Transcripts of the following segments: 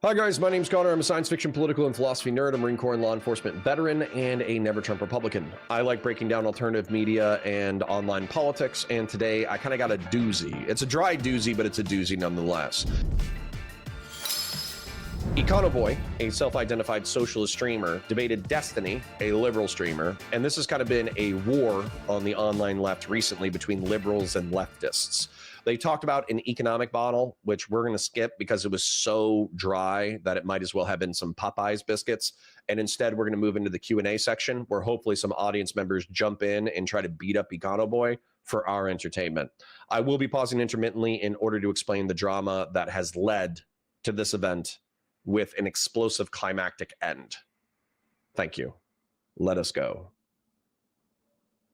Hi guys, my name's Connor. I'm a science fiction, political, and philosophy nerd, a Marine Corps and law enforcement veteran, and a never Trump Republican. I like breaking down alternative media and online politics, and today I kind of got a doozy. It's a dry doozy, but it's a doozy nonetheless. Econoboi, a self-identified socialist streamer, debated Destiny, a liberal streamer, and this has kind of been a war on the online left recently between liberals and leftists. They talked about an economic model, which we're going to skip because it was so dry that it might as well have been some Popeyes biscuits. And instead, we're going to move into the Q&A section where hopefully some audience members jump in and try to beat up Econoboi for our entertainment. I will be pausing intermittently in order to explain the drama that has led to this event with an explosive climactic end. Thank you. Let us go.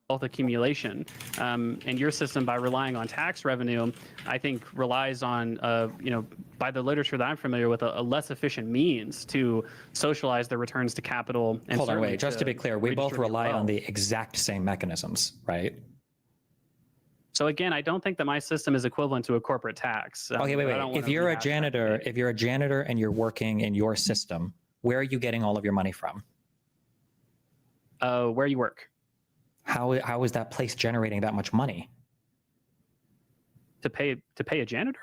Wealth accumulation, and your system, by relying on tax revenue, I think relies on, by the literature that I'm familiar with, a less efficient means to socialize the returns to capital. And hold on, wait. Just to be clear, we both rely on the exact same mechanisms, right? So again, I don't think that my system is equivalent to a corporate tax. Okay, wait. If you're a janitor, and you're working in your system, where are you getting all of your money from? Where you work. How is that place generating that much money? To pay a janitor?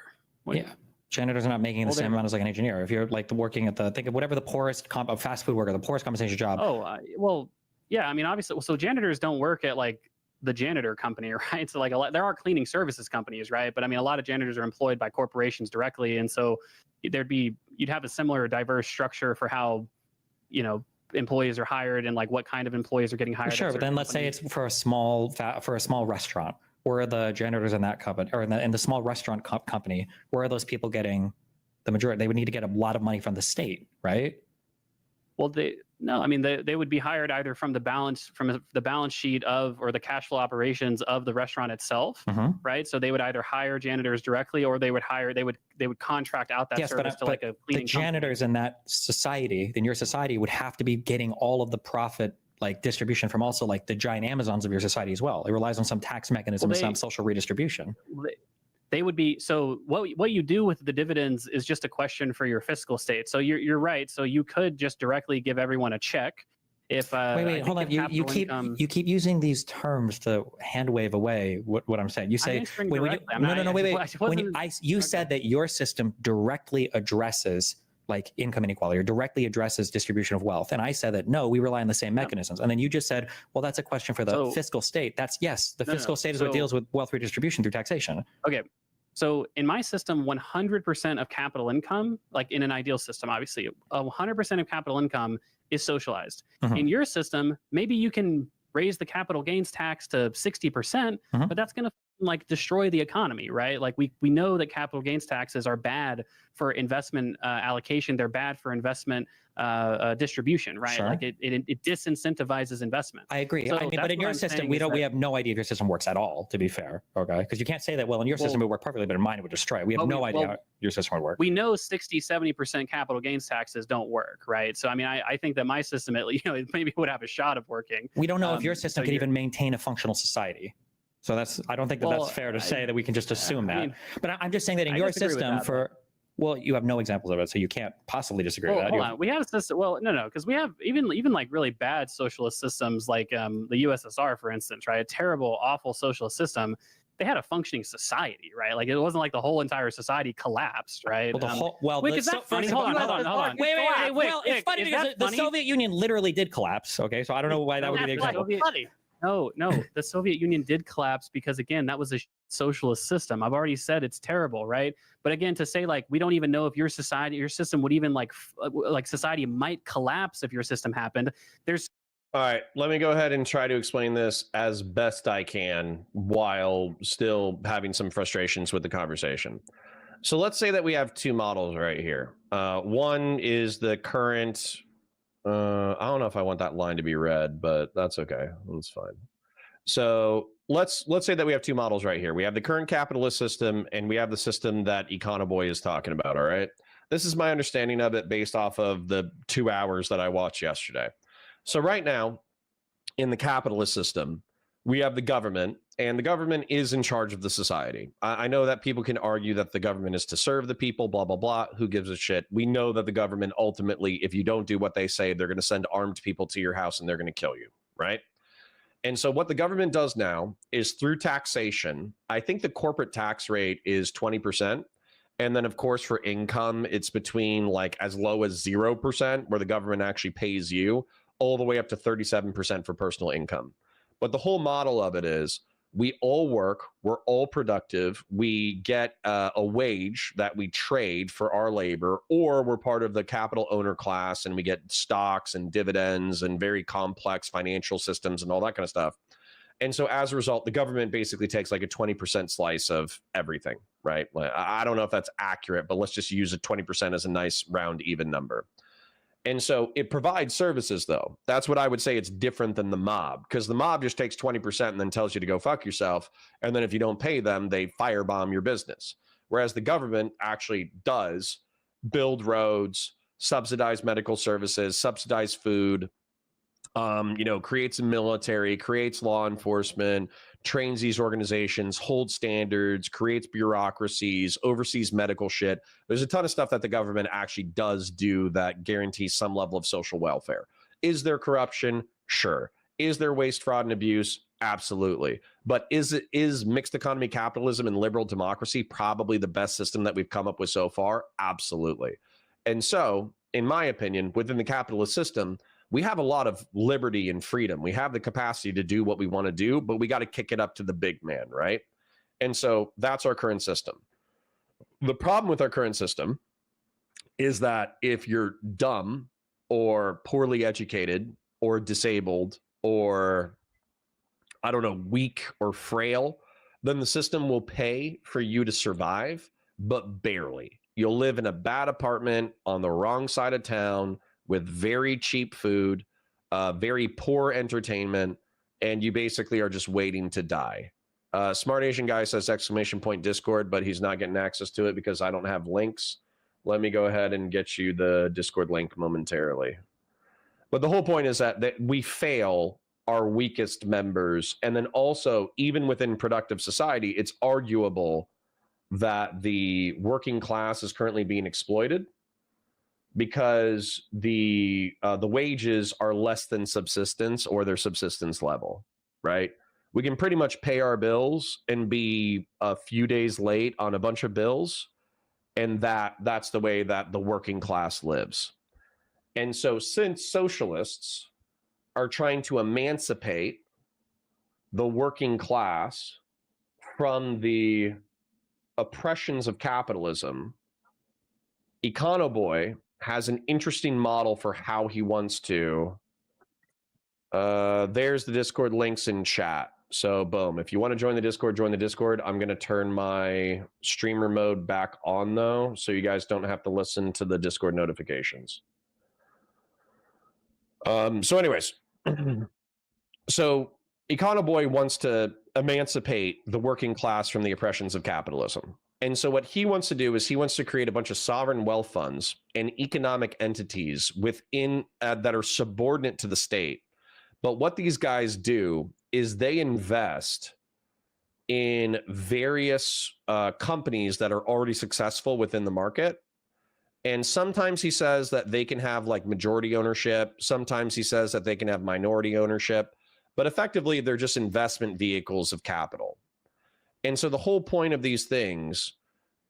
Yeah, janitors are not making the same amount as like an engineer. If you're like working at think of whatever the poorest fast food worker, the poorest compensation job. Oh, well, yeah. I mean, obviously, so janitors don't work at like the janitor company, right? So like there are cleaning services companies, right? But I mean, a lot of janitors are employed by corporations directly, and so you'd have a similar diverse structure for how, employees are hired and like what kind of employees are getting hired. Sure, but then let's say it's for a small restaurant. Where are the janitors in that company, or in the small restaurant company? Where are those people getting the majority? They would need to get a lot of money from the state, right? Well, they would be hired either from the balance sheet of, or the cash flow operations of the restaurant itself, right? So they would either hire janitors directly, or they would contract out that service to like a cleaning the janitors company. In that society, in your society, would have to be getting all of the profit like distribution from also like the giant Amazons of your society as well. It relies on some tax mechanism, some social redistribution. They would be, so what you do with the dividends is just a question for your fiscal state. So you're right. So you could just directly give everyone a check. If wait, hold on. You keep using these terms to hand wave away what I'm saying. You say you said that your system directly addresses like income inequality, or directly addresses distribution of wealth. And I said that, no, we rely on the same mechanisms. And then you just said, well, that's a question for the fiscal state. That's yes, the fiscal state is what deals with wealth redistribution through taxation. Okay. So in my system, 100% of capital income, like in an ideal system, obviously, 100% of capital income is socialized. In your system, maybe you can raise the capital gains tax to 60%, but that's going to like destroy the economy, right? Like we know that capital gains taxes are bad for investment allocation. They're bad for investment distribution, right? Sure. Like it disincentivizes investment. I agree. So but in your system, we have no idea if your system works at all, to be fair. Okay. Because you can't say that, well, in your system it would work perfectly, but in mine it would destroy. We have no idea how your system would work. We know 60-70% capital gains taxes don't work, right? So I mean, I think that my system, it maybe would have a shot of working. We don't know if your system can even maintain a functional society. So I don't think that's fair to say that we can just assume that. But I'm just saying that in your system you have no examples of it, so you can't possibly disagree with that. Hold on. We have a system. Well, no, because we have even like really bad socialist systems, like the USSR, for instance, right? A terrible, awful socialist system. They had a functioning society, right? Like it wasn't like the whole entire society collapsed, right? Wait, is that funny? Hold on. Wait. Well, it's funny because the Soviet Union literally did collapse. Okay, so I don't know why that would be the example. No, the Soviet Union did collapse because, again, that was a socialist system. I've already said it's terrible, right? But again, to say like we don't even know if your system would even like society might collapse if your system happened. All right, let me go ahead and try to explain this as best I can while still having some frustrations with the conversation. So let's say that we have two models right here. One is the current. I don't know if I want that line to be read, but that's okay. That's fine. So let's say that we have two models right here. We have the current capitalist system, and we have the system that Econoboi is talking about. All right. This is my understanding of it based off of the 2 hours that I watched yesterday. So right now, in the capitalist system, we have the government, And the government is in charge of the society. I know that people can argue that the government is to serve the people, blah, blah, blah. Who gives a shit? We know that the government ultimately, if you don't do what they say, they're going to send armed people to your house and they're going to kill you, right? And so what the government does now is through taxation, I think the corporate tax rate is 20%. And then, of course, for income, it's between like as low as 0%, where the government actually pays you, all the way up to 37% for personal income. But the whole model of it is we all work, we're all productive, we get a wage that we trade for our labor, or we're part of the capital owner class and we get stocks and dividends and very complex financial systems and all that kind of stuff. And so as a result, the government basically takes like a 20% slice of everything, right? I don't know if that's accurate, but let's just use a 20% as a nice round even number. And so it provides services, though. That's what I would say it's different than the mob, because the mob just takes 20% and then tells you to go fuck yourself. And then if you don't pay them, they firebomb your business. Whereas the government actually does build roads, subsidize medical services, subsidize food, creates a military, creates law enforcement, trains these organizations, holds standards, creates bureaucracies, oversees medical shit. There's a ton of stuff that the government actually does do that guarantees some level of social welfare. Is there corruption? Sure. Is there waste, fraud, and abuse? Absolutely. But is mixed economy capitalism and liberal democracy probably the best system that we've come up with so far? Absolutely. And so, in my opinion, within the capitalist system, we have a lot of liberty and freedom. We have the capacity to do what we want to do, but we got to kick it up to the big man, right? And so that's our current system. The problem with our current system is that if you're dumb or poorly educated or disabled or, I don't know, weak or frail, then the system will pay for you to survive, but barely. You'll live in a bad apartment on the wrong side of town with very cheap food, very poor entertainment, and you basically are just waiting to die. Smart Asian guy says !Discord, but he's not getting access to it because I don't have links. Let me go ahead and get you the Discord link momentarily. But the whole point is that we fail our weakest members. And then also, even within productive society, it's arguable that the working class is currently being exploited, because the wages are less than subsistence or their subsistence level, right? We can pretty much pay our bills and be a few days late on a bunch of bills, and that's the way that the working class lives. And so since socialists are trying to emancipate the working class from the oppressions of capitalism, Econoboi has an interesting model for how he wants to. There's the Discord links in chat. So boom, if you want to join the Discord, join the Discord. I'm going to turn my streamer mode back on though, so you guys don't have to listen to the Discord notifications. So anyways, so Econoboi wants to emancipate the working class from the oppressions of capitalism. And so what he wants to do is he wants to create a bunch of sovereign wealth funds and economic entities within that are subordinate to the state. But what these guys do is they invest in various companies that are already successful within the market. And sometimes he says that they can have like majority ownership. Sometimes he says that they can have minority ownership. But effectively, they're just investment vehicles of capital. And so the whole point of these things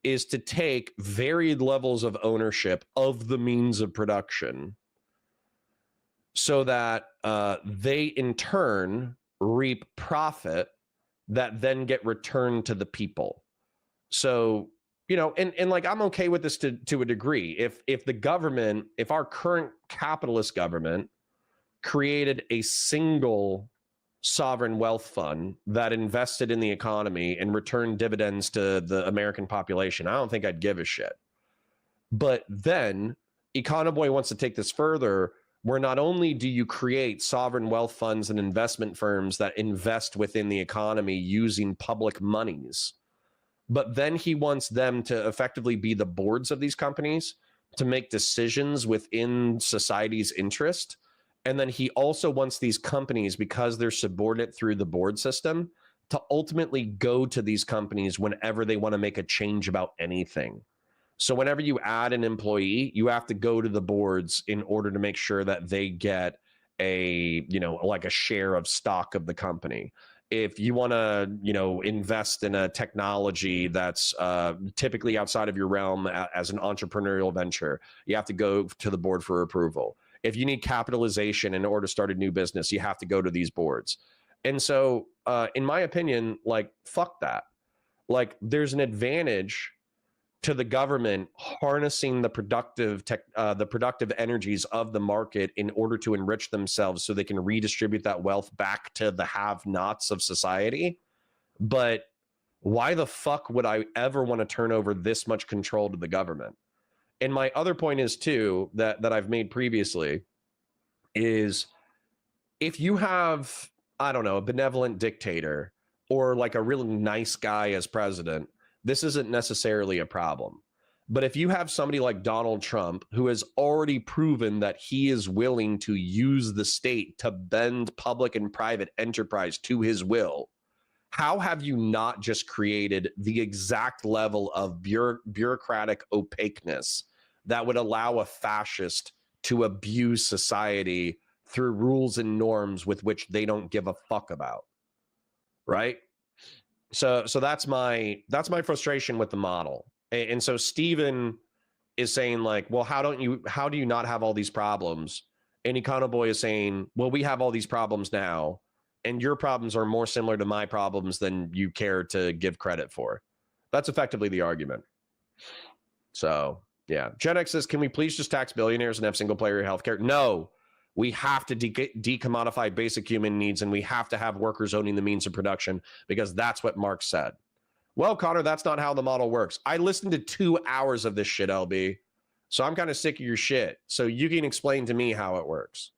is to take varied levels of ownership of the means of production so that they in turn reap profit that then get returned to the people. So, and like, I'm okay with this to a degree. If the government, if our current capitalist government created a single sovereign wealth fund that invested in the economy and returned dividends to the American population, I don't think I'd give a shit. But then Econoboi wants to take this further, where not only do you create sovereign wealth funds and investment firms that invest within the economy using public monies, but then he wants them to effectively be the boards of these companies to make decisions within society's interest. And then he also wants these companies, because they're subordinate through the board system, to ultimately go to these companies whenever they want to make a change about anything. So whenever you add an employee, you have to go to the boards in order to make sure that they get a, like a share of stock of the company. If you want to, invest in a technology that's typically outside of your realm as an entrepreneurial venture, you have to go to the board for approval. If you need capitalization in order to start a new business, you have to go to these boards. And so, in my opinion, like, fuck that. Like, there's an advantage to the government harnessing the productive energies of the market in order to enrich themselves so they can redistribute that wealth back to the have-nots of society. But why the fuck would I ever want to turn over this much control to the government? And my other point is, too, that I've made previously, is if you have, I don't know, a benevolent dictator or like a really nice guy as president, this isn't necessarily a problem. But if you have somebody like Donald Trump, who has already proven that he is willing to use the state to bend public and private enterprise to his will, how have you not just created the exact level of bureaucratic opaqueness that would allow a fascist to abuse society through rules and norms with which they don't give a fuck about? Right? So that's my frustration with the model. And so Steven is saying, like, well, how do you not have all these problems? And Econoboi is saying, well, we have all these problems now, and your problems are more similar to my problems than you care to give credit for. That's effectively the argument. So yeah. Gen X says, can we please just tax billionaires and have single player healthcare? No. We have to decommodify basic human needs, and we have to have workers owning the means of production, because that's what Marx said. Well, Connor, that's not how the model works. I listened to 2 hours of this shit, LB. So I'm kind of sick of your shit. So you can explain to me how it works.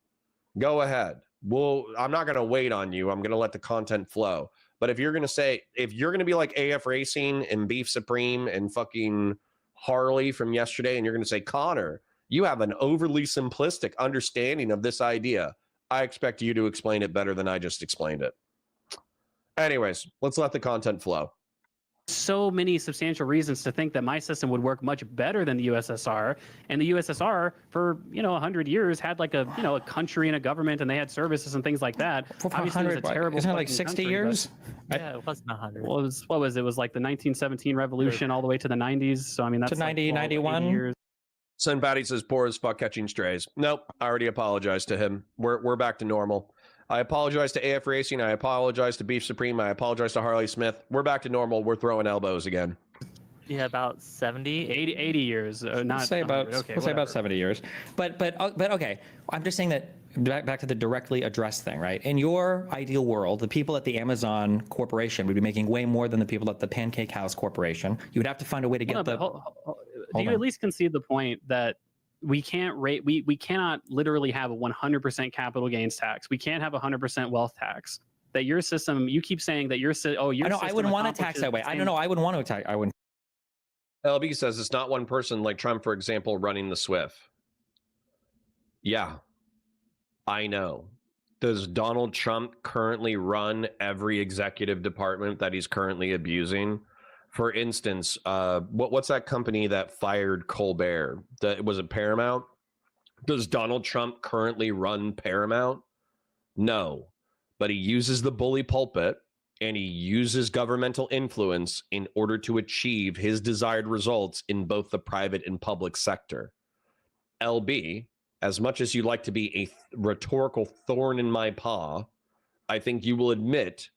Go ahead. Well, I'm not going to wait on you. I'm going to let the content flow. But if you're going to be like AF Racing and Beef Supreme and fucking Harley from yesterday, and you're going to say, Connor, you have an overly simplistic understanding of this idea, I expect you to explain it better than I just explained it. Anyways, let's let the content flow. So many substantial reasons to think that my system would work much better than the USSR, and the USSR for 100 years had like a a country and a government, and they had services and things like that. For 100, isn't it like 60 years? Yeah, it wasn't 100. Well, what was it? It was like the 1917 revolution all the way to the 90s. So I mean, that's to 90, like 91 years. Son Patty says, poor as fuck catching strays. Nope, I already apologized to him. We're back to normal. I apologize to AF Racing. I apologize to Beef Supreme. I apologize to Harley Smith. We're back to normal. We're throwing elbows again. Yeah, about 70, 80 years. Not say about, okay, we'll say about 70 years. But okay, I'm just saying that back to the directly addressed thing, right? In your ideal world, the people at the Amazon Corporation would be making way more than the people at the Pancake House Corporation. You would have to find a way to get do you at least concede the point that we can't we cannot literally have a 100% capital gains tax. We can't have a 100% wealth tax. That your system, you keep saying that your your I know, I wouldn't want to tax that way. I don't know. I wouldn't want to tax. I wouldn't. LB says it's not one person like Trump, for example, running the SWIFT. Yeah, I know. Does Donald Trump currently run every executive department that he's currently abusing? For instance, what's that company that fired Colbert? Was it Paramount? Does Donald Trump currently run Paramount? No, but he uses the bully pulpit and he uses governmental influence in order to achieve his desired results in both the private and public sector. LB, as much as you like to be a rhetorical thorn in my paw, I think you will admit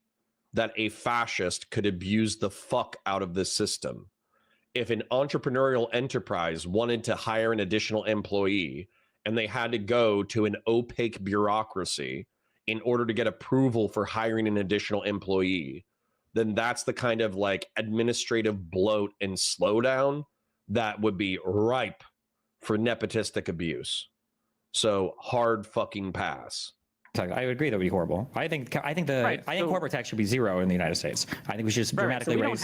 that a fascist could abuse the fuck out of this system. If an entrepreneurial enterprise wanted to hire an additional employee and they had to go to an opaque bureaucracy in order to get approval for hiring an additional employee, then that's the kind of like administrative bloat and slowdown that would be ripe for nepotistic abuse. So hard fucking pass. I agree that would be horrible. I think corporate tax should be zero in the United States. I think we should just dramatically raise.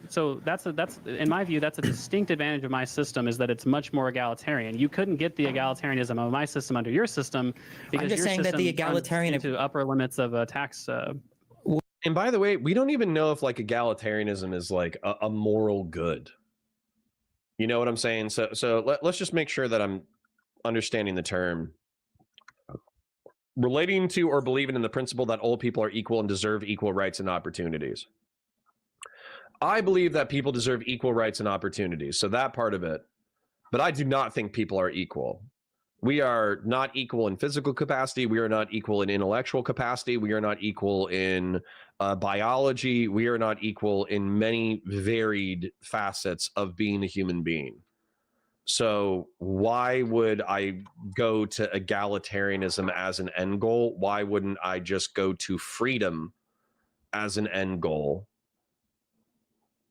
So that's in my view, that's a distinct advantage of my system, is that it's much more egalitarian. You couldn't get the egalitarianism of my system under your system because I'm just saying that the egalitarian to upper limits of tax. And by the way, we don't even know if like egalitarianism is like a moral good. You know what I'm saying? So let's just make sure that I'm understanding the term. Relating to or believing in the principle that all people are equal and deserve equal rights and opportunities. I believe that people deserve equal rights and opportunities. So that part of it. But I do not think people are equal. We are not equal in physical capacity. We are not equal in intellectual capacity. We are not equal in biology. We are not equal in many varied facets of being a human being. So why would I go to egalitarianism as an end goal? Why wouldn't I just go to freedom as an end goal?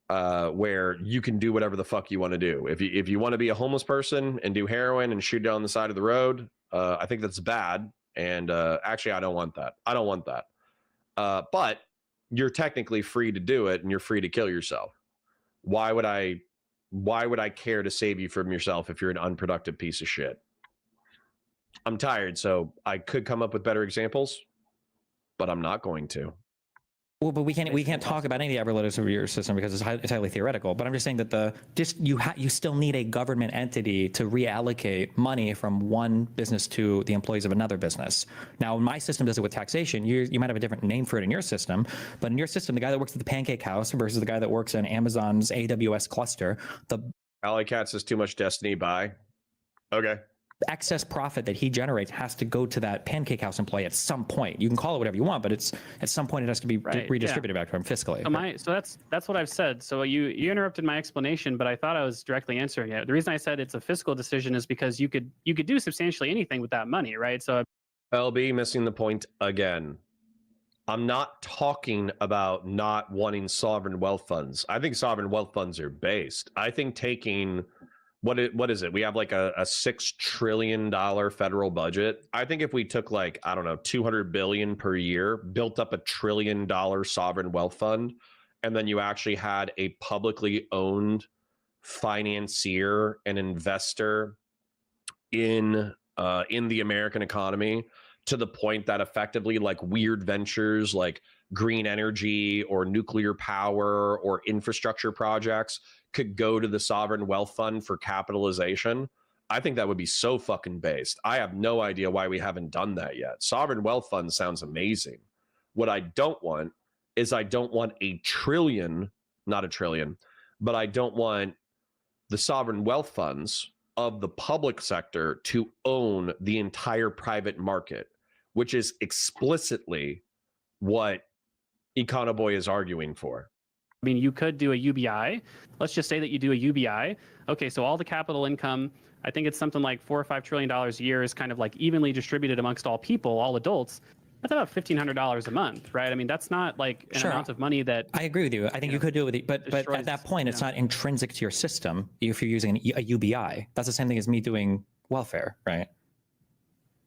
Where you can do whatever the fuck you want to do. If you want to be a homeless person and do heroin and shoot down the side of the road, I think that's bad. And actually, I don't want that. I don't want that. But you're technically free to do it, and you're free to kill yourself. Why would I care to save you from yourself if you're an unproductive piece of shit? I'm tired, so I could come up with better examples, but I'm not going to. Well, but we can't talk about any of the evolutions of your system because it's highly theoretical. But I'm just saying that you still need a government entity to reallocate money from one business to the employees of another business. Now, my system does it with taxation. You might have a different name for it in your system, but in your system, the guy that works at the Pancake House versus the guy that works in Amazon's AWS cluster, the Alley Cat says too much Destiny. Bye. Okay. excess profit that he generates has to go to that Pancake House employee at some point. You can call it whatever you want, but it's at some point it has to be redistributed back to him fiscally. So that's what I've said. So you interrupted my explanation, but I thought I was directly answering it. The reason I said it's a fiscal decision is because you could do substantially anything with that money, right? So LB missing the point again. I'm not talking about not wanting sovereign wealth funds. I think sovereign wealth funds are based. I think taking what is it? We have like a $6 trillion federal budget. I think if we took like, I don't know, 200 billion per year, built up $1 trillion sovereign wealth fund, and then you actually had a publicly owned financier and investor in the American economy, to the point that effectively like weird ventures like green energy or nuclear power or infrastructure projects could go to the sovereign wealth fund for capitalization. I think that would be so fucking based. I have no idea why we haven't done that yet. Sovereign wealth fund sounds amazing. What I don't want is I don't want $1 trillion, not $1 trillion, but I don't want the sovereign wealth funds of the public sector to own the entire private market, which is explicitly what Econoboi is arguing for. I mean, you could do a UBI. Let's just say that you do a UBI. Okay, so all the capital income, I think it's something like $4 or $5 trillion a year, is kind of like evenly distributed amongst all people, all adults. That's about $1,500 a month, right? I mean, that's not like an amount of money that... I agree with you. I think you could do it with it, but at that point, it's not intrinsic to your system if you're using a UBI. That's the same thing as me doing welfare, right?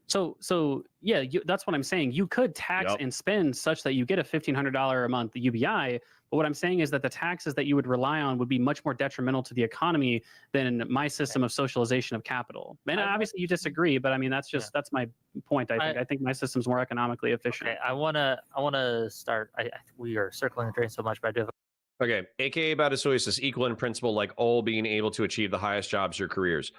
So yeah, that's what I'm saying. You could tax and spend such that you get a $1,500 a month UBI. But what I'm saying is that the taxes that you would rely on would be much more detrimental to the economy than my system of socialization of capital. And obviously you disagree, but I mean, that's my point. I think my system's more economically efficient. Okay, I wanna start. We are circling the drain so much, but I do have Okay, AKA Badasui says equal in principle, like all being able to achieve the highest jobs or careers.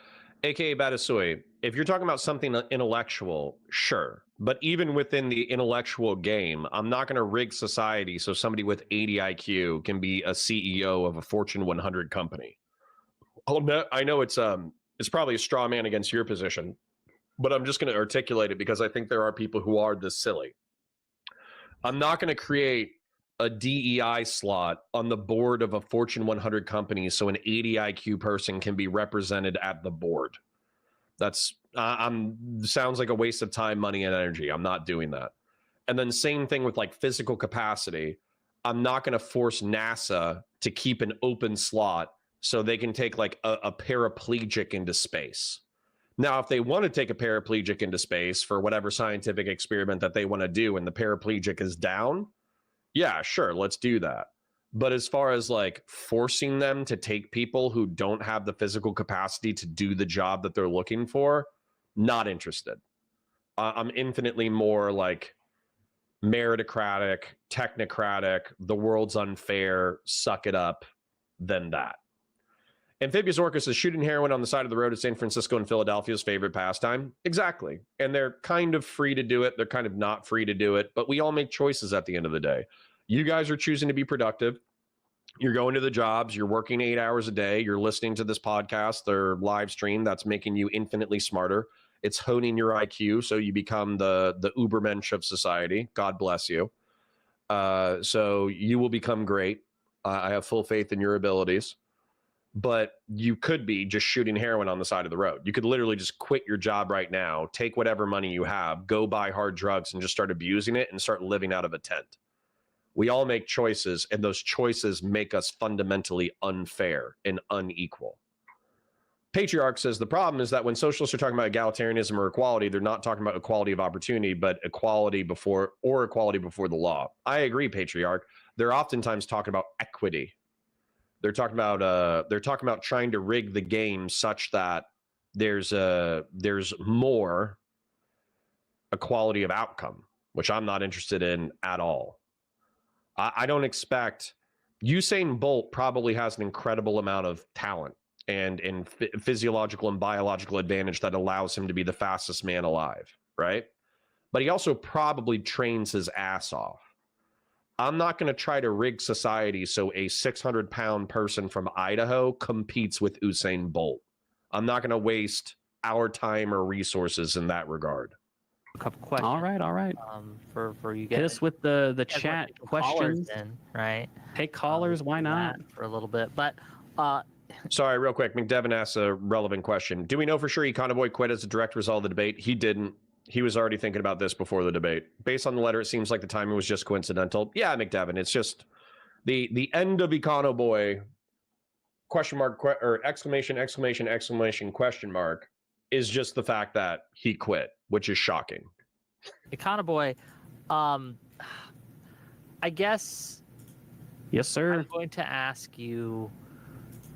AKA Badasui, if you're talking about something intellectual, sure. But even within the intellectual game, I'm not going to rig society so somebody with 80 IQ can be a CEO of a Fortune 100 company. I know it's probably a straw man against your position, but I'm just going to articulate it because I think there are people who are this silly. I'm not going to create a DEI slot on the board of a Fortune 100 company so an 80 IQ person can be represented at the board. That's sounds like a waste of time, money, and energy. I'm not doing that. And then same thing with like physical capacity. I'm not going to force NASA to keep an open slot so they can take like a paraplegic into space. Now, if they want to take a paraplegic into space for whatever scientific experiment that they want to do and the paraplegic is down, yeah, sure, let's do that. But as far as like forcing them to take people who don't have the physical capacity to do the job that they're looking for, not interested. I'm infinitely more like meritocratic, technocratic, the world's unfair, suck it up than that. Amphibious Orca says shooting heroin on the side of the road is San Francisco and Philadelphia's favorite pastime. Exactly. And they're kind of free to do it. They're kind of not free to do it, but we all make choices at the end of the day. You guys are choosing to be productive. You're going to the jobs. You're working 8 hours a day. You're listening to this podcast or live stream that's making you infinitely smarter. It's honing your IQ so you become the Ubermensch of society. God bless you. So you will become great. I have full faith in your abilities. But you could be just shooting heroin on the side of the road. You could literally just quit your job right now, take whatever money you have, go buy hard drugs and just start abusing it and start living out of a tent. We all make choices, and those choices make us fundamentally unfair and unequal. Patriarch says the problem is that when socialists are talking about egalitarianism or equality, they're not talking about equality of opportunity, but equality before the law. I agree, Patriarch. They're oftentimes talking about equity. They're talking about trying to rig the game such that there's more equality of outcome, which I'm not interested in at all. I don't expect Usain Bolt probably has an incredible amount of talent and physiological and biological advantage that allows him to be the fastest man alive, right? But he also probably trains his ass off. I'm not going to try to rig society so a 600-pound person from Idaho competes with Usain Bolt. I'm not going to waste our time or resources in that regard. A couple questions. All right. For you guys. Hit us with the chat questions. Right. Take callers. Why not? For a little bit, but sorry, real quick. McDevin asks a relevant question. Do we know for sure Econoboi quit as a direct result of the debate? He didn't. He was already thinking about this before the debate. Based on the letter, it seems like the timing was just coincidental. Yeah, McDevin, it's just the end of Econoboi question mark or exclamation question mark is just the fact that he quit, which is shocking. Econoboi, I guess. Yes, sir. I'm going to ask you.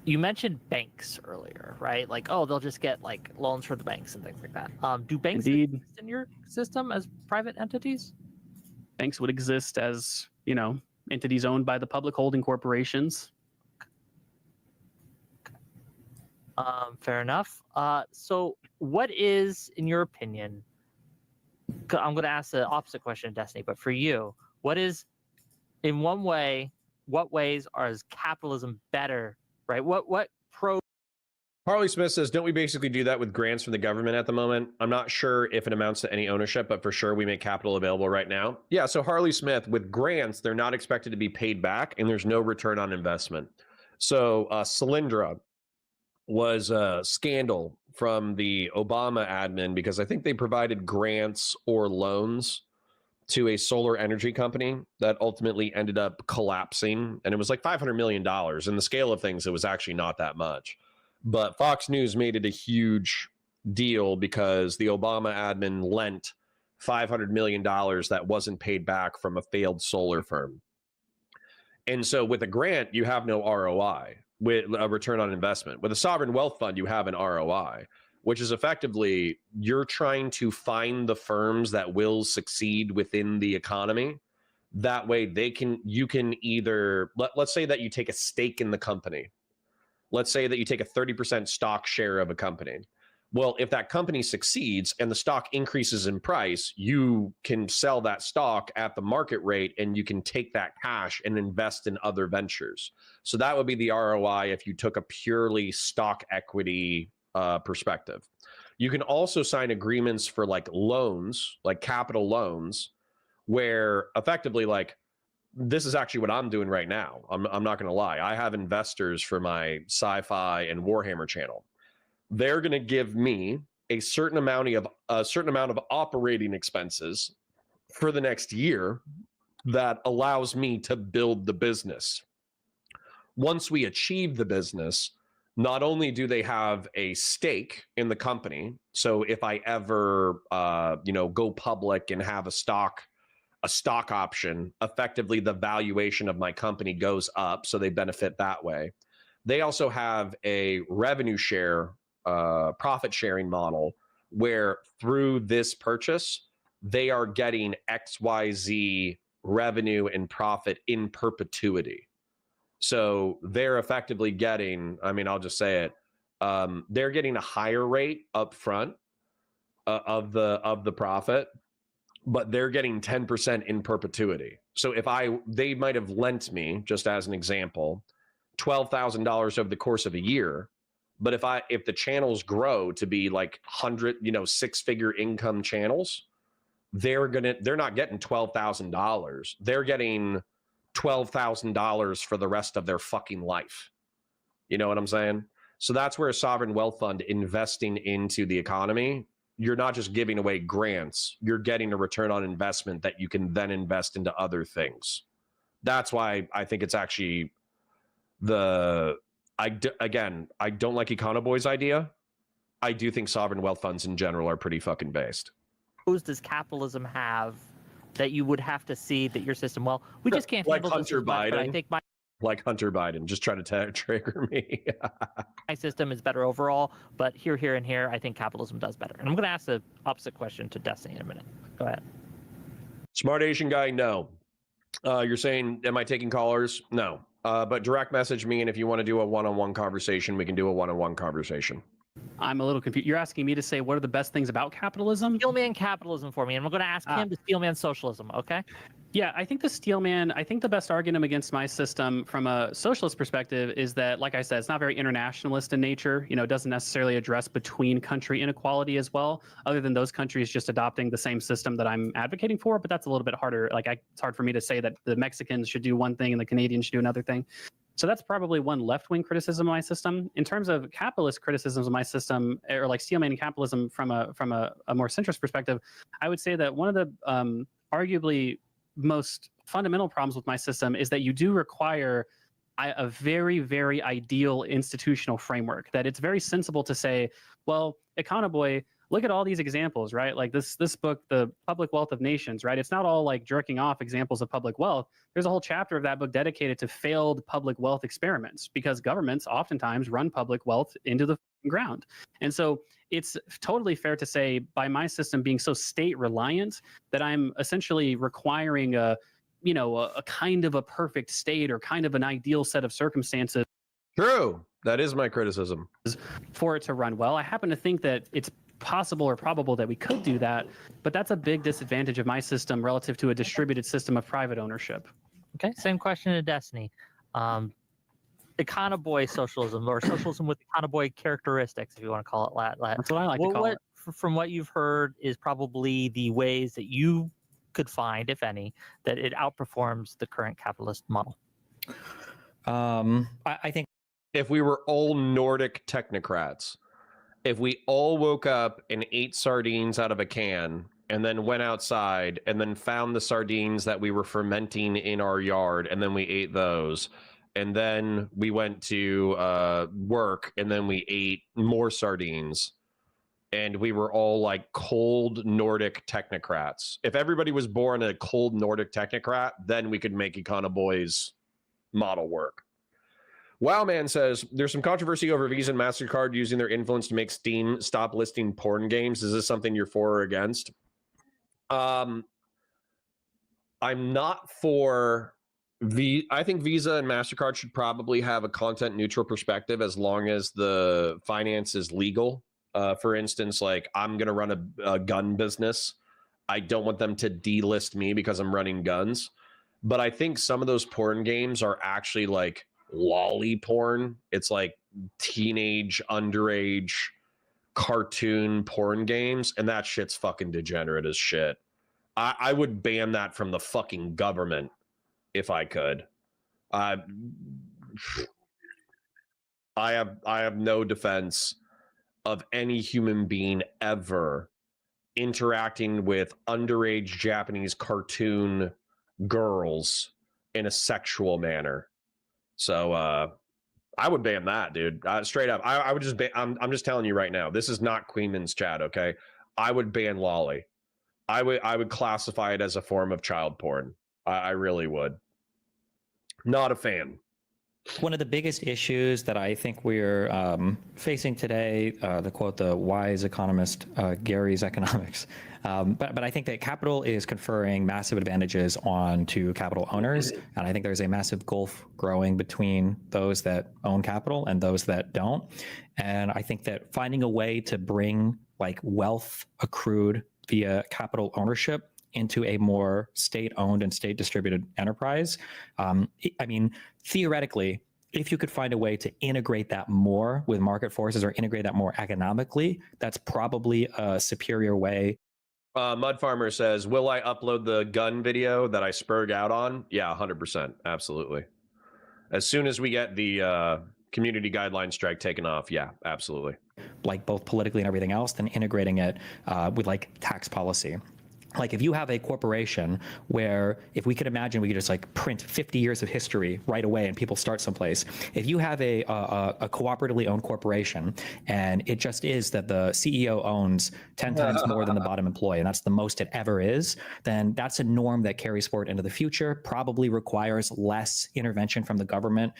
You mentioned banks earlier, right? Like, oh, they'll just get like loans for the banks and things like that. Do banks Indeed. exist in your system as private entities? Banks would exist as, entities owned by the public holding corporations. Fair enough. So what is, in your opinion, I'm going to ask the opposite question, Destiny, but for you, what is, in one way, what ways is capitalism better? Right. What pro? Harley Smith says, don't we basically do that with grants from the government at the moment? I'm not sure if it amounts to any ownership, but for sure we make capital available right now. Yeah. So Harley Smith, with grants, they're not expected to be paid back and there's no return on investment. So Solyndra was a scandal from the Obama admin because I think they provided grants or loans to a solar energy company that ultimately ended up collapsing. And it was like $500 million. In the scale of things, it was actually not that much. But Fox News made it a huge deal because the Obama admin lent $500 million that wasn't paid back from a failed solar firm. And so with a grant, you have no ROI, with a return on investment. With a sovereign wealth fund, you have an ROI, which is effectively you're trying to find the firms that will succeed within the economy. That way you can either, let's say that you take a stake in the company. Let's say that you take a 30% stock share of a company. Well, if that company succeeds and the stock increases in price, you can sell that stock at the market rate and you can take that cash and invest in other ventures. So that would be the ROI if you took a purely stock equity perspective. You can also sign agreements for like loans, like capital loans, where effectively like this is actually what I'm doing right now. I'm not going to lie. I have investors for my sci-fi and Warhammer channel. They're going to give me a certain amount of operating expenses for the next year that allows me to build the business. Once we achieve the business, not only do they have a stake in the company, so if I ever, go public and have a stock option, effectively the valuation of my company goes up, so they benefit that way. They also have a revenue share, profit sharing model, where through this purchase, they are getting XYZ revenue and profit in perpetuity. So they're effectively getting, I mean, I'll just say it, they're getting a higher rate up front of the profit, but they're getting 10% in perpetuity. So they might have lent me, just as an example, $12,000 over the course of a year. But if the channels grow to be like 100, 6-figure income channels, they're not getting $12,000. They're getting $12,000 for the rest of their fucking life. You know what I'm saying? So that's where a sovereign wealth fund investing into the economy, you're not just giving away grants, you're getting a return on investment that you can then invest into other things. That's why I think it's actually I don't like Econoboi's idea. I do think sovereign wealth funds in general are pretty fucking based. Does capitalism have that you would have to see that your system, well, we just can't like handle this Hunter as much, but I Biden. think Like Hunter Biden, just trying to trigger me. my system is better overall, but here, and here, I think capitalism does better. And I'm going to ask the opposite question to Destiny in a minute. Go ahead. Smart Asian guy, no. You're saying, am I taking callers? No. But direct message me, and if you want to do a one-on-one conversation, we can do a one-on-one conversation. I'm a little confused. You're asking me to say what are the best things about capitalism? Steelman capitalism for me, and I'm going to ask him to Steelman socialism, okay? Yeah, I think the best argument against my system from a socialist perspective is that, like I said, it's not very internationalist in nature. It doesn't necessarily address between country inequality as well, other than those countries just adopting the same system that I'm advocating for. But that's a little bit harder. It's hard for me to say that the Mexicans should do one thing and the Canadians should do another thing. So that's probably one left-wing criticism of my system. In terms of capitalist criticisms of my system, or like Steelmaning capitalism from a more centrist perspective, I would say that one of the arguably most fundamental problems with my system is that you do require a very, very ideal institutional framework. That it's very sensible to say, well, Econoboi, look at all these examples, right? Like this book, The Public Wealth of Nations, right? It's not all like jerking off examples of public wealth. There's a whole chapter of that book dedicated to failed public wealth experiments, because governments oftentimes run public wealth into the ground. And so it's totally fair to say, by my system being so state reliant, that I'm essentially requiring a kind of a perfect state or kind of an ideal set of circumstances. True. That is my criticism. For it to run well. I happen to think that it's possible or probable that we could do that, but that's a big disadvantage of my system relative to a distributed system of private ownership. Okay, same question to Destiny. Econoboi socialism, or socialism with Econoboi characteristics, if you want to call it that. That's what I like to call it. From what you've heard, is probably the ways that you could find, if any, that it outperforms the current capitalist model? I think if we were all Nordic technocrats, if we all woke up and ate sardines out of a can and then went outside and then found the sardines that we were fermenting in our yard, and then we ate those, and then we went to work and then we ate more sardines, and we were all like cold Nordic technocrats. If everybody was born a cold Nordic technocrat, then we could make Econoboi's model work. Wowman says, there's some controversy over Visa and MasterCard using their influence to make Steam stop listing porn games. Is this something you're for or against? I'm not for... I think Visa and MasterCard should probably have a content neutral perspective as long as the finance is legal. For instance, like, I'm going to run a gun business. I don't want them to delist me because I'm running guns. But I think some of those porn games are actually like lolly porn. It's like teenage, underage cartoon porn games. And that shit's fucking degenerate as shit. I would ban that from the fucking government if I could. I have no defense of any human being ever interacting with underage Japanese cartoon girls in a sexual manner. So I would ban that, dude. Straight up. I would just ban. I'm just telling you right now. This is not Queenman's chat, okay? I would ban lolly. I would classify it as a form of child porn. I really would. Not a fan. One of the biggest issues that I think we're facing today, to quote the wise economist Gary's economics, but I think that capital is conferring massive advantages onto capital owners, and I think there's a massive gulf growing between those that own capital and those that don't. And I think that finding a way to bring like wealth accrued via capital ownership into a more state-owned and state-distributed enterprise. I mean, theoretically, if you could find a way to integrate that more with market forces or integrate that more economically, that's probably a superior way. Mud Farmer says, will I upload the gun video that I spurred out on? Yeah, 100%. Absolutely. As soon as we get the community guideline strike taken off, yeah, absolutely. Like both politically and everything else, then integrating it with like tax policy. Like if you have a corporation where, if we could imagine, we could just like print 50 years of history right away and people start someplace. If you have a cooperatively owned corporation and it just is that the CEO owns 10 times more than the bottom employee, and that's the most it ever is, then that's a norm that carries forward into the future, probably requires less intervention from the government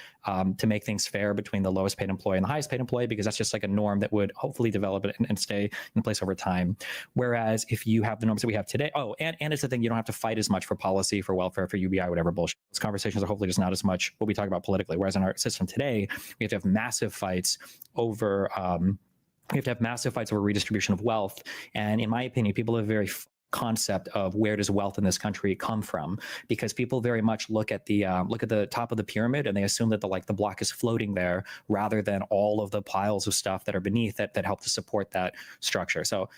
to make things fair between the lowest paid employee and the highest paid employee, because that's just like a norm that would hopefully develop and stay in place over time. Whereas if you have the norms that we have today, and it's the thing, you don't have to fight as much for policy, for welfare, for UBI, whatever bullshit. Those conversations are hopefully just not as much what we talk about politically. Whereas in our system today, we have to have massive fights over redistribution of wealth. And in my opinion, people have very concept of where does wealth in this country come from, because people very much look at the top of the pyramid and they assume that the block is floating there rather than all of the piles of stuff that are beneath it that help to support that structure. So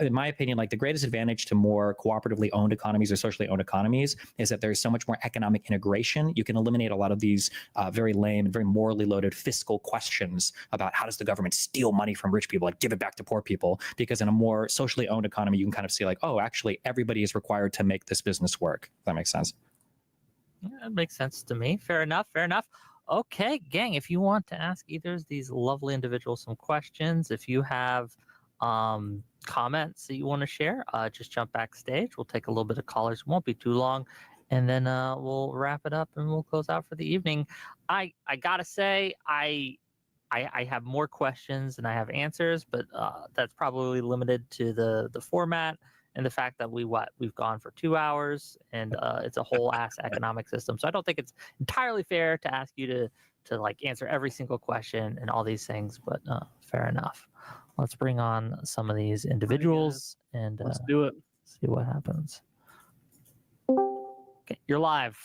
in my opinion, like the greatest advantage to more cooperatively owned economies or socially owned economies is that there's so much more economic integration. You can eliminate a lot of these very lame and very morally loaded fiscal questions about how does the government steal money from rich people, like give it back to poor people, because in a more socially owned economy, you can kind of see like, oh, actually everybody is required to make this business work. If that makes sense. Yeah, that makes sense to me. Fair enough. Fair enough. Okay, gang, if you want to ask either of these lovely individuals some questions, if you have comments that you want to share, just jump backstage. We'll take a little bit of callers. It won't be too long. And then we'll wrap it up and we'll close out for the evening. I gotta say, I have more questions than I have answers, but that's probably limited to the format and the fact that we've gone for 2 hours and it's a whole ass economic system. So I don't think it's entirely fair to ask you to like answer every single question and all these things, but fair enough. Let's bring on some of these individuals and let's do it. See what happens. Okay, you're live.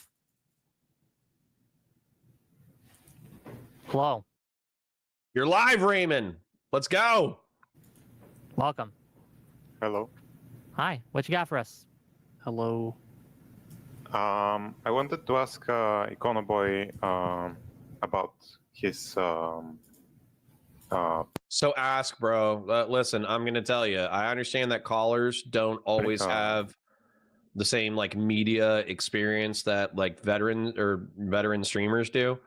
Hello. You're live, Raymond. Let's go. Welcome. Hello. Hi. What you got for us? Hello. I wanted to ask Econoboi about his. So ask, bro. Listen, I'm going to tell you. I understand that callers don't always have the same like media experience that like veteran streamers do.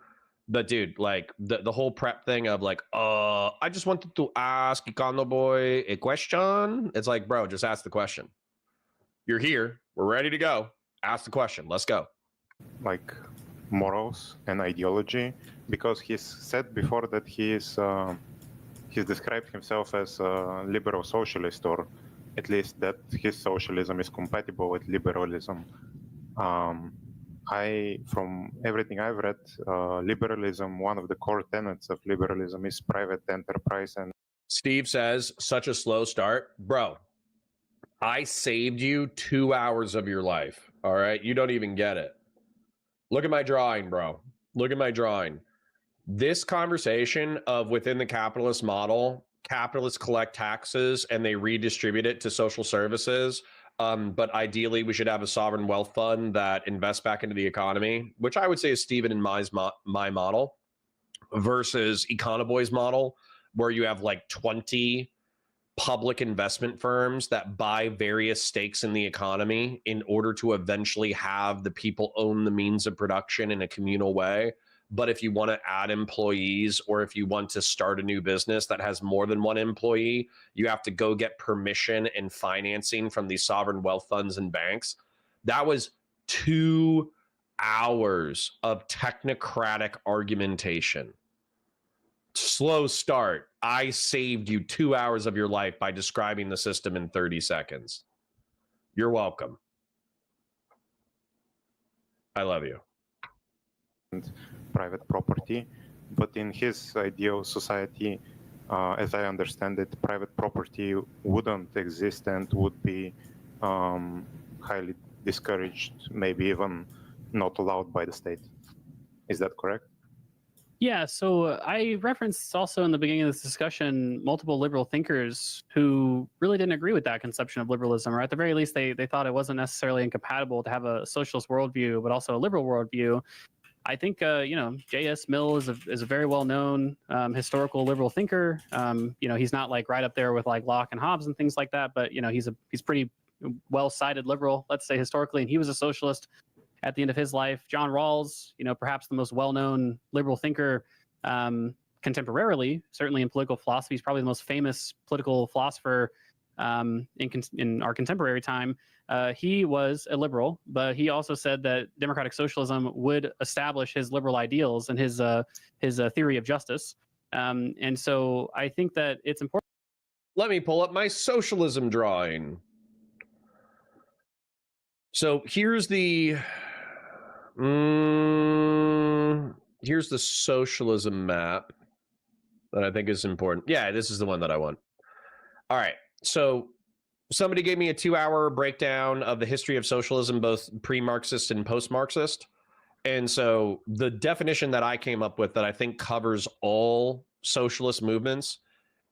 But dude, like the whole prep thing of like, I just wanted to ask Econoboi a question. It's like, bro, just ask the question. You're here. We're ready to go. Ask the question. Let's go. Like morals and ideology, because he's said before that he's described himself as a liberal socialist, or at least that his socialism is compatible with liberalism. From everything I've read, liberalism, one of the core tenets of liberalism is private enterprise. And Steve says, such a slow start. Bro, I saved you 2 hours of your life. All right. You don't even get it. Look at my drawing, bro. Look at my drawing. This conversation of within the capitalist model, capitalists collect taxes and they redistribute it to social services. But ideally, we should have a sovereign wealth fund that invests back into the economy, which I would say is Stephen and my model, versus Econoboi's model, where you have like 20 public investment firms that buy various stakes in the economy in order to eventually have the people own the means of production in a communal way. But if you want to add employees, or if you want to start a new business that has more than one employee, you have to go get permission and financing from these sovereign wealth funds and banks. That was 2 hours of technocratic argumentation. Slow start. I saved you 2 hours of your life by describing the system in 30 seconds. You're welcome. I love you. Private property, but in his ideal society, as I understand it, private property wouldn't exist and would be highly discouraged, maybe even not allowed by the state. Is that correct? Yeah, so I referenced also in the beginning of this discussion multiple liberal thinkers who really didn't agree with that conception of liberalism, or at the very least, they thought it wasn't necessarily incompatible to have a socialist worldview, but also a liberal worldview. I think J.S. Mill is a very well-known historical liberal thinker. He's not like right up there with like Locke and Hobbes and things like that, but he's pretty well-cited liberal, let's say historically, and he was a socialist at the end of his life. John Rawls, perhaps the most well-known liberal thinker contemporarily, certainly in political philosophy, he's probably the most famous political philosopher in our contemporary time. He was a liberal, but he also said that democratic socialism would establish his liberal ideals and his theory of justice. And so I think that it's important. Let me pull up my socialism drawing. So here's the socialism map that I think is important. Yeah, this is the one that I want. All right. So somebody gave me a 2-hour breakdown of the history of socialism, both pre-Marxist and post-Marxist. And so the definition that I came up with that I think covers all socialist movements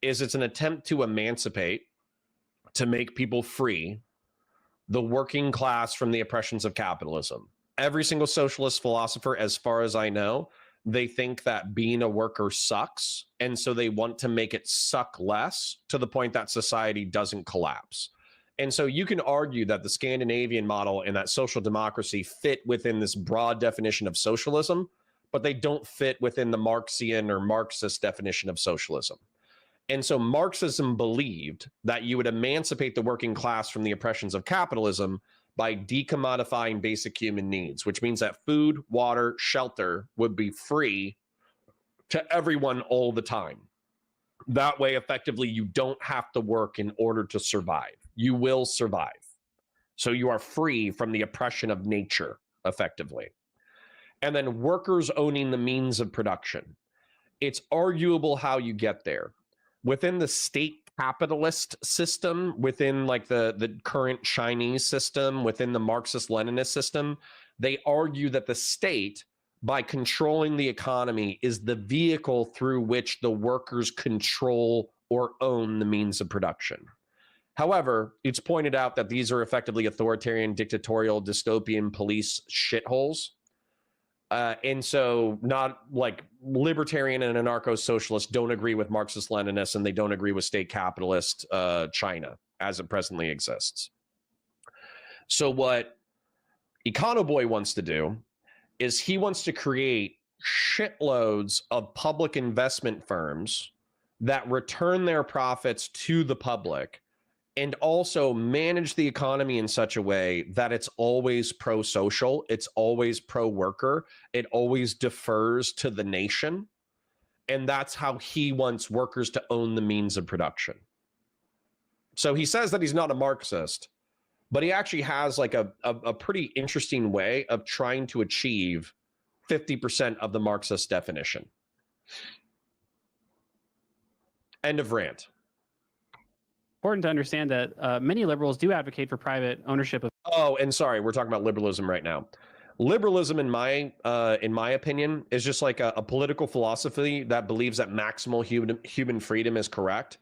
is it's an attempt to emancipate, to make people free, the working class from the oppressions of capitalism. Every single socialist philosopher, as far as I know, they think that being a worker sucks, and so they want to make it suck less to the point that society doesn't collapse. And so you can argue that the Scandinavian model and that social democracy fit within this broad definition of socialism, but they don't fit within the Marxian or Marxist definition of socialism. And so Marxism believed that you would emancipate the working class from the oppressions of capitalism by decommodifying basic human needs, which means that food, water, shelter would be free to everyone all the time. That way, effectively, you don't have to work in order to survive. You will survive. So you are free from the oppression of nature, effectively. And then workers owning the means of production. It's arguable how you get there. Within the state capitalist system, within like the current Chinese system, within the Marxist-Leninist system, they argue that the state, by controlling the economy, is the vehicle through which the workers control or own the means of production. However, it's pointed out that these are effectively authoritarian, dictatorial, dystopian police shitholes. And so not like libertarian and anarcho-socialists don't agree with Marxist-Leninists, and they don't agree with state capitalist China as it presently exists. So what Econoboi wants to do is he wants to create shitloads of public investment firms that return their profits to the public and also manage the economy in such a way that it's always pro-social, it's always pro-worker, it always defers to the nation. And that's how he wants workers to own the means of production. So he says that he's not a Marxist, but he actually has like a pretty interesting way of trying to achieve 50% of the Marxist definition. End of rant. Important to understand that many liberals do advocate for private ownership of. Oh, and sorry, we're talking about liberalism right now. Liberalism, in my opinion, is just like a political philosophy that believes that maximal human freedom is correct.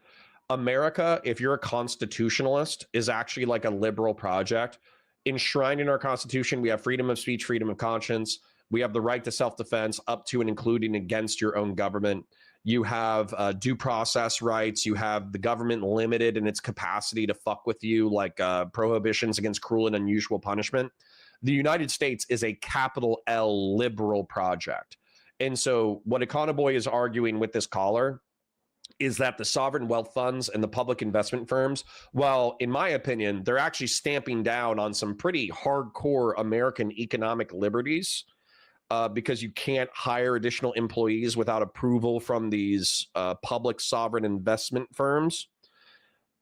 America, if you're a constitutionalist, is actually like a liberal project. Enshrined in our Constitution, we have freedom of speech, freedom of conscience. We have the right to self-defense up to and including against your own government. You have due process rights. You have the government limited in its capacity to fuck with you, like prohibitions against cruel and unusual punishment. The United States is a capital L liberal project. And so what Econoboi is arguing with this caller is that the sovereign wealth funds and the public investment firms, well, in my opinion, they're actually stamping down on some pretty hardcore American economic liberties, because you can't hire additional employees without approval from these public sovereign investment firms.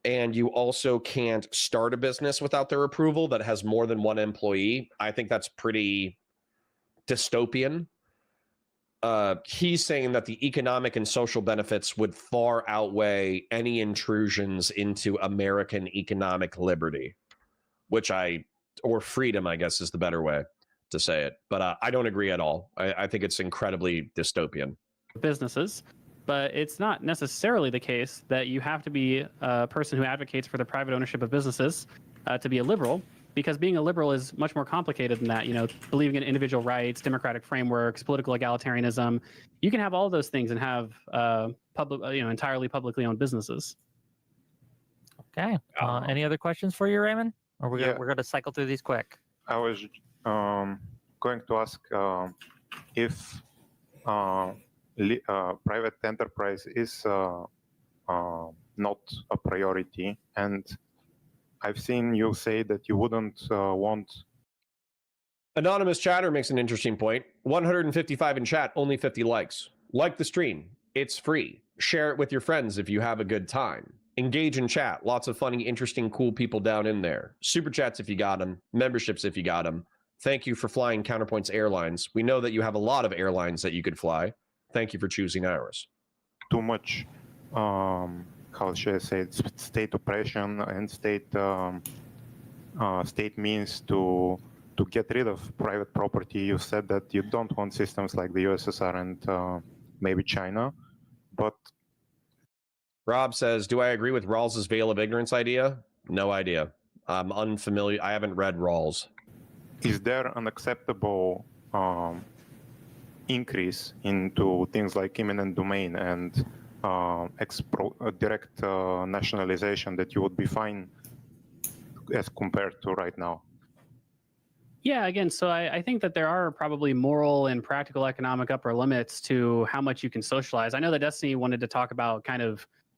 And you also can't start a business without their approval that has more than one employee. I think that's pretty dystopian. He's saying that the economic and social benefits would far outweigh any intrusions into American economic liberty, or freedom, I guess is the better way to say it. But I don't agree at all. I think it's incredibly dystopian. Businesses, but it's not necessarily the case that you have to be a person who advocates for the private ownership of businesses to be a liberal, because being a liberal is much more complicated than that. You know, believing in individual rights, democratic frameworks, political egalitarianism. You can have all those things and have entirely publicly owned businesses. Okay. Any other questions for you, Raymond? Or we're gonna cycle through these quick. I was going to ask if private enterprise is not a priority, and I've seen you say that you wouldn't want. Anonymous chatter makes an interesting point. 155 in chat, only 50 likes. Like the stream. It's free. Share it with your friends if you have a good time. Engage in chat. Lots of funny, interesting, cool people down in there. Super chats if you got them. Memberships if you got them. Thank you for flying Counterpoints Airlines. We know that you have a lot of airlines that you could fly. Thank you for choosing ours. Too much, how should I say it, state oppression and state means to get rid of private property. You said that you don't want systems like the USSR and maybe China, but Rob says, do I agree with Rawls's veil of ignorance idea? No idea. I'm unfamiliar. I haven't read Rawls. Is there an acceptable increase into things like eminent domain and direct nationalization that you would be fine as compared to right now? Yeah, again, so I think that there are probably moral and practical economic upper limits to how much you can socialize. I know that Destiny wanted to talk about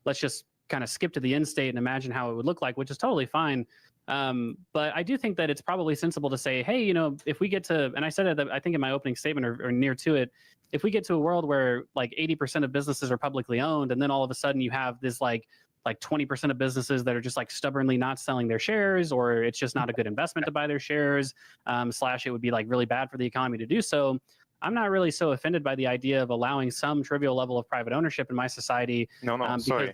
let's just kind of skip to the end state and imagine how it would look like, which is totally fine. But I do think that it's probably sensible to say, hey, if we get to, and I said it, I think in my opening statement or near to it, if we get to a world where like 80% of businesses are publicly owned, and then all of a sudden you have this like 20% of businesses that are just like stubbornly not selling their shares, or it's just not a good investment to buy their shares, / it would be like really bad for the economy to do so. I'm not really so offended by the idea of allowing some trivial level of private ownership in my society. No, sorry.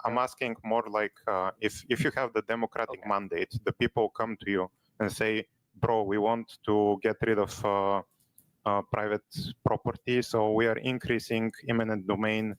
I'm asking more like if you have the democratic mandate, the people come to you and say, bro, we want to get rid of private property, so we are increasing eminent domain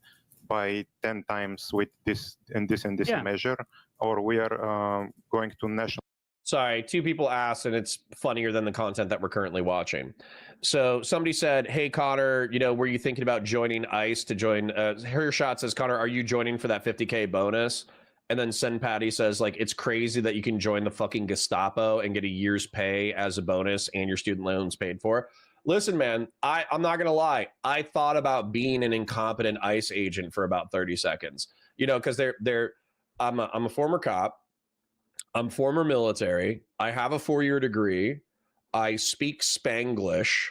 by 10 times with this and this and this measure, or we are going to national. Sorry, two people asked, and it's funnier than the content that we're currently watching. So somebody said, hey, Connor, were you thinking about joining ICE to join? Hershot says, Connor, are you joining for that 50K bonus? And then Sen Patty says, like, it's crazy that you can join the fucking Gestapo and get a year's pay as a bonus and your student loans paid for. Listen, man, I'm not going to lie. I thought about being an incompetent ICE agent for about 30 seconds, because I'm a former cop. I'm former military. I have a 4-year degree. I speak Spanglish.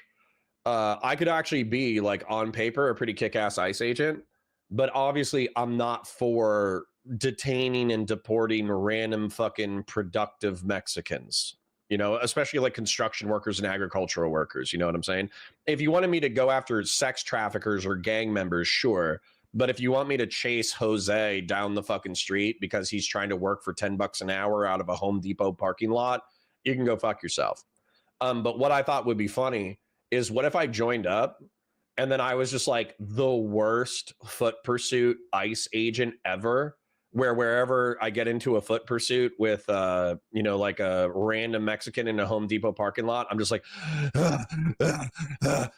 I could actually be, like, on paper, a pretty kick-ass ICE agent. But obviously, I'm not for detaining and deporting random fucking productive Mexicans, especially like construction workers and agricultural workers. You know what I'm saying? If you wanted me to go after sex traffickers or gang members, sure. But if you want me to chase Jose down the fucking street because he's trying to work for $10 an hour out of a Home Depot parking lot, you can go fuck yourself. But what I thought would be funny is, what if I joined up and then I was just like the worst foot pursuit ICE agent ever, where wherever I get into a foot pursuit with, like a random Mexican in a Home Depot parking lot, I'm just like,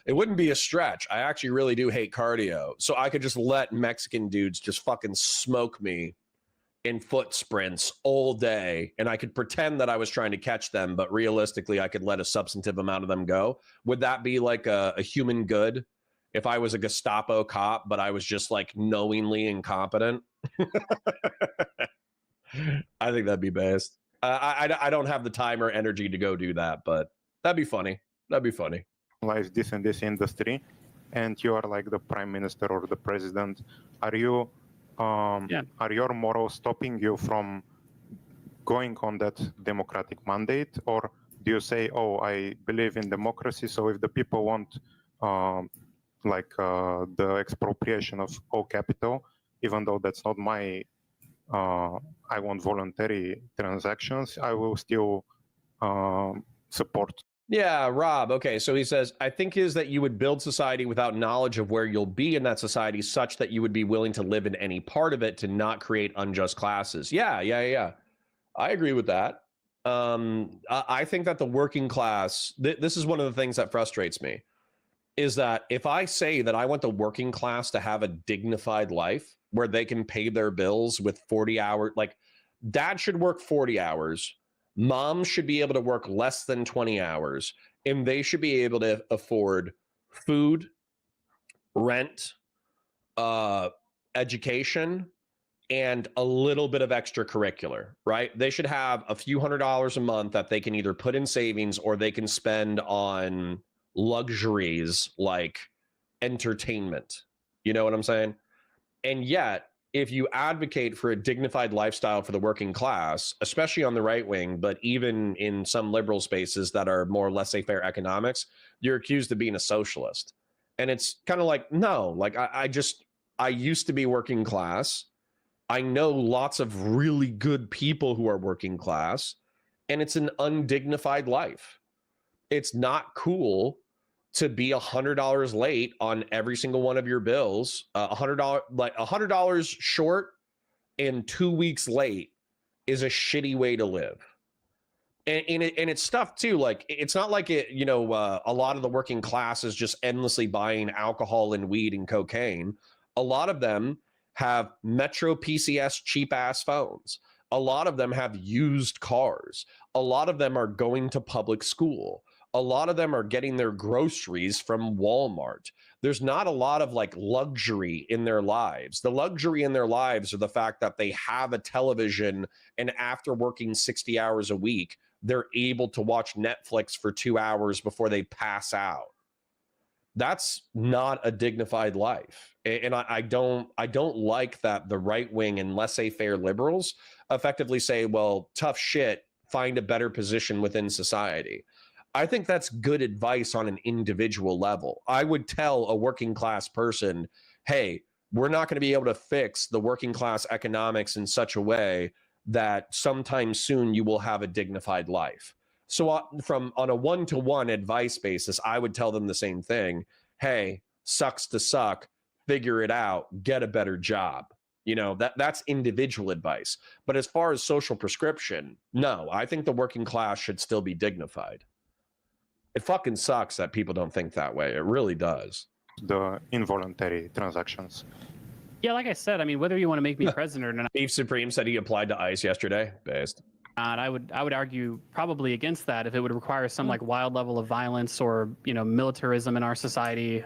it wouldn't be a stretch. I actually really do hate cardio. So I could just let Mexican dudes just fucking smoke me in foot sprints all day. And I could pretend that I was trying to catch them, but realistically, I could let a substantive amount of them go. Would that be like a human good if I was a Gestapo cop, but I was just like knowingly incompetent. I think that'd be best. I don't have the time or energy to go do that, but that'd be funny. That'd be funny. Like this and this industry, and you are like the prime minister or the president. Are you are your morals stopping you from going on that democratic mandate, or do you say, oh, I believe in democracy, so if the people want the expropriation of all capital, even though that's not my I want voluntary transactions, I will still support. Yeah, Rob. Okay, so he says, I think is that you would build society without knowledge of where you'll be in that society, such that you would be willing to live in any part of it to not create unjust classes. Yeah. I agree with that. I think that the working class, this is one of the things that frustrates me, is that if I say that I want the working class to have a dignified life where they can pay their bills with 40 hours, like dad should work 40 hours, mom should be able to work less than 20 hours, and they should be able to afford food, rent, education, and a little bit of extracurricular, right? They should have a few $100s a month that they can either put in savings or they can spend on luxuries like entertainment. You know what I'm saying? And yet, if you advocate for a dignified lifestyle for the working class, especially on the right wing, but even in some liberal spaces that are more laissez-faire economics, you're accused of being a socialist. And it's kind of like, no, like I used to be working class. I know lots of really good people who are working class, and it's an undignified life. It's not cool to be $100 late on every single one of your bills. $100 short and 2 weeks late is a shitty way to live. And it's stuff too. Like, it's not like it, a lot of the working class is just endlessly buying alcohol and weed and cocaine. A lot of them have Metro PCS cheap ass phones. A lot of them have used cars. A lot of them are going to public school. A lot of them are getting their groceries from Walmart. There's not a lot of like luxury in their lives. The luxury in their lives are the fact that they have a television, and after working 60 hours a week, they're able to watch Netflix for 2 hours before they pass out. That's not a dignified life. And I don't like that the right wing and laissez-faire liberals effectively say, well, tough shit, find a better position within society. I think that's good advice on an individual level. I would tell a working class person, hey, we're not going to be able to fix the working class economics in such a way that sometime soon you will have a dignified life. So on a one-to-one advice basis, I would tell them the same thing. Hey, sucks to suck, figure it out, get a better job. That's individual advice. But as far as social prescription, no, I think the working class should still be dignified. It fucking sucks that people don't think that way. It really does. The involuntary transactions. Yeah, like I said, I mean, whether you want to make me president or not. Beef Supreme said he applied to ICE yesterday. Based. I would argue probably against that if it would require some like wild level of violence or militarism in our society.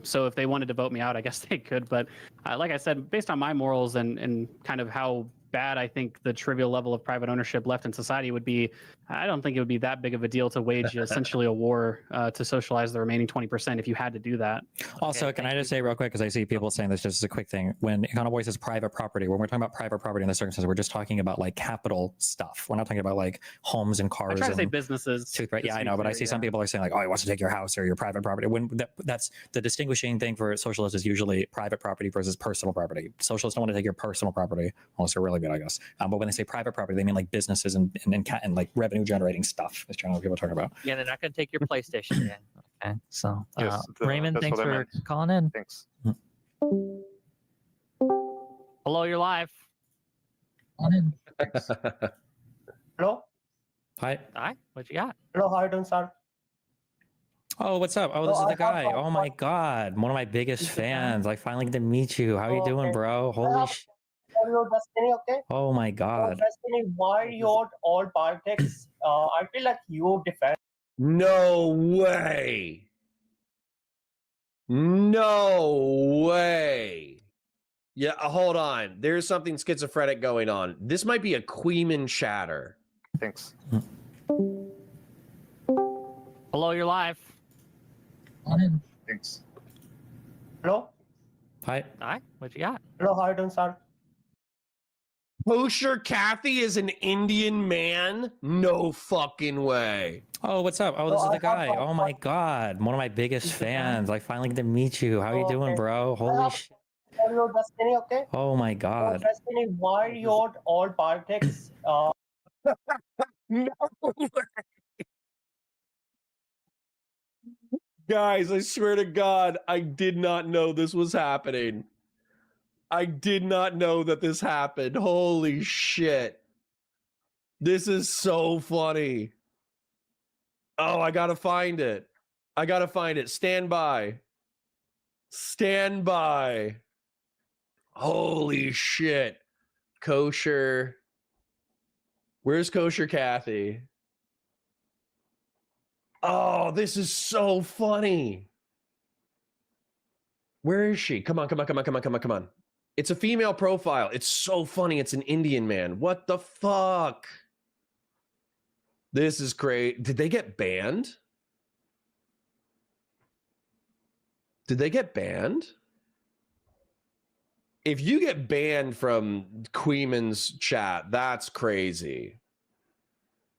So if they wanted to vote me out, I guess they could. But like I said, based on my morals and kind of how bad I think the trivial level of private ownership left in society would be, I don't think it would be that big of a deal to wage essentially a war to socialize the remaining 20% if you had to do that. Also, can I just say real quick, because I see people saying this just as a quick thing, when Econoboi says private property, when we're talking about private property in this circumstance, we're just talking about like capital stuff. We're not talking about like homes and cars. I try to and say businesses. Yeah, I know, but I see some people are saying like, oh, he wants to take your house or your private property. When that's the distinguishing thing for socialists is usually private property versus personal property. Socialists don't want to take your personal property unless they're really good, I guess. But when they say private property, they mean like businesses and like revenue generating stuff. That's generally what people are talking about. Yeah, they're not going to take your PlayStation again. Okay, so Yes, Raymond, thanks for calling in. Thanks. Hello, you're live. Hello? Hi. Hi, what you got? Hello, how are you doing, sir? Oh, what's up? Oh, this is the guy. Oh my God. One of my biggest fans. I finally get to meet you. How are you doing, bro? Holy shit. Your destiny, okay? Oh my Your God. destiny, why your all politics? I feel like you defend. No way. No way. Yeah, hold on. There's something schizophrenic going on. This might be a Queeman chatter. Thanks. Hello, you're live. Thanks. Hello? Hi. Hi, what you got? Hello, how are you doing, sir? Kosher Kathy is an Indian man? No fucking way. Oh, what's up? Oh, this is I the guy. have- Oh my God. One of my biggest fans. I finally get to meet you. How you doing, Okay. bro? Holy shit. Are you Destiny, okay? Oh my So, God. Destiny, why your all politics? No way. Guys, I swear to God, I did not know this was happening. I did not know that this happened. Holy shit. This is so funny. Oh, I gotta find it. I gotta find it. Stand by. Stand by. Holy shit. Kosher. Where's Kosher Kathy? Oh, this is so funny. Where is she? Come on, come on, come on, come on, come on, come on. It's a female profile. It's so funny. It's an Indian man. What the fuck? This is great. Did they get banned? Did they get banned? If you get banned from Queeman's chat, that's crazy.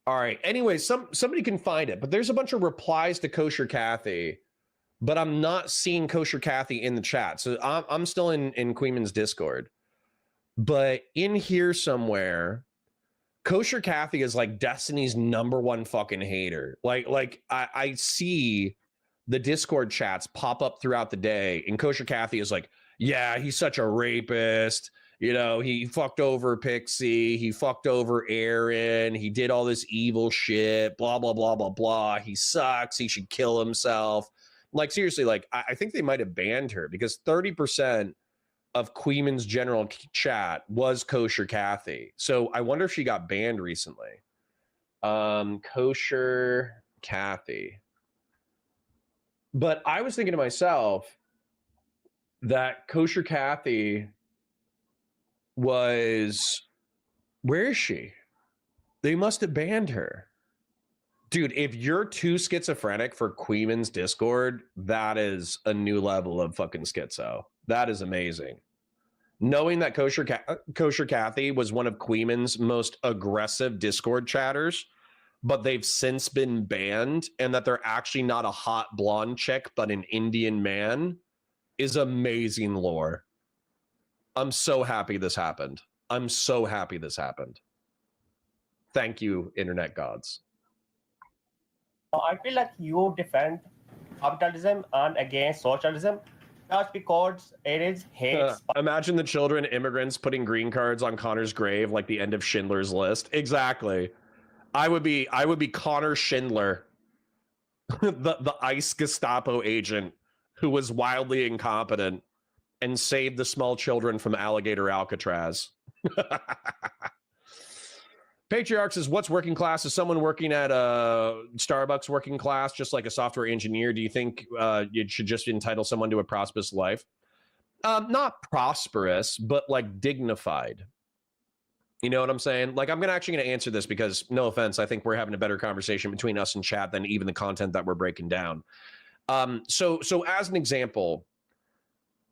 All right. Anyway, somebody can find it, but there's a bunch of replies to Kosher Kathy, but I'm not seeing Kosher Kathy in the chat. So I'm still in Queeman's Discord. But in here somewhere, Kosher Kathy is like Destiny's #1 fucking hater. Like I see the Discord chats pop up throughout the day, and Kosher Kathy is like, yeah, he's such a rapist. You know, he fucked over Pixie. He fucked over Aaron. He did all this evil shit. Blah, blah, blah, blah, blah. He sucks. He should kill himself. Like, seriously, like, I think they might have banned her because 30% of Queeman's general chat was Kosher Kathy. So I wonder if she got banned recently. Kosher Kathy. But I was thinking to myself that Kosher Kathy was, where is she? They must have banned her. Dude, if you're too schizophrenic for Queeman's Discord, that is a new level of fucking schizo. That is amazing. Knowing that Kosher Kathy was one of Queeman's most aggressive Discord chatters, but they've since been banned, and that they're actually not a hot blonde chick, but an Indian man, is amazing lore. I'm so happy this happened. I'm so happy this happened. Thank you, internet gods. I feel like you defend capitalism and against socialism just because it is hate. Imagine the children, immigrants putting green cards on Connor's grave like the end of Schindler's List. Exactly. I would be Connor Schindler, the ICE Gestapo agent who was wildly incompetent and saved the small children from alligator Alcatraz. Patriarch says, what's working class? Is someone working at a Starbucks working class, just like a software engineer? Do you think it should just entitle someone to a prosperous life? Not prosperous, but like dignified. You know what I'm saying? Like, I'm actually going to answer this because, no offense, I think we're having a better conversation between us and chat than even the content that we're breaking down. So as an example,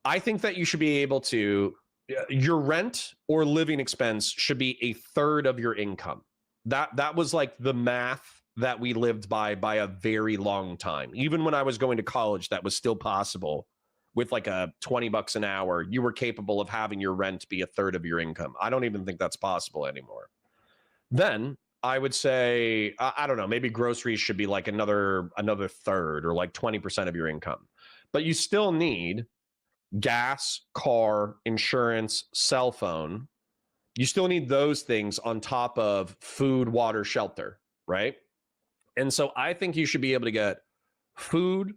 I think that you should be able to, your rent or living expense should be 1/3 of your income. That was like the math that we lived by a very long time. Even when I was going to college, that was still possible. With like a $20 an hour, you were capable of having your rent be 1/3 of your income. I don't even think that's possible anymore. Then I would say, I don't know, maybe groceries should be like another 1/3 or like 20% of your income. But you still need gas, car, insurance, cell phone. You still need those things on top of food, water, shelter, right? And so I think you should be able to get food,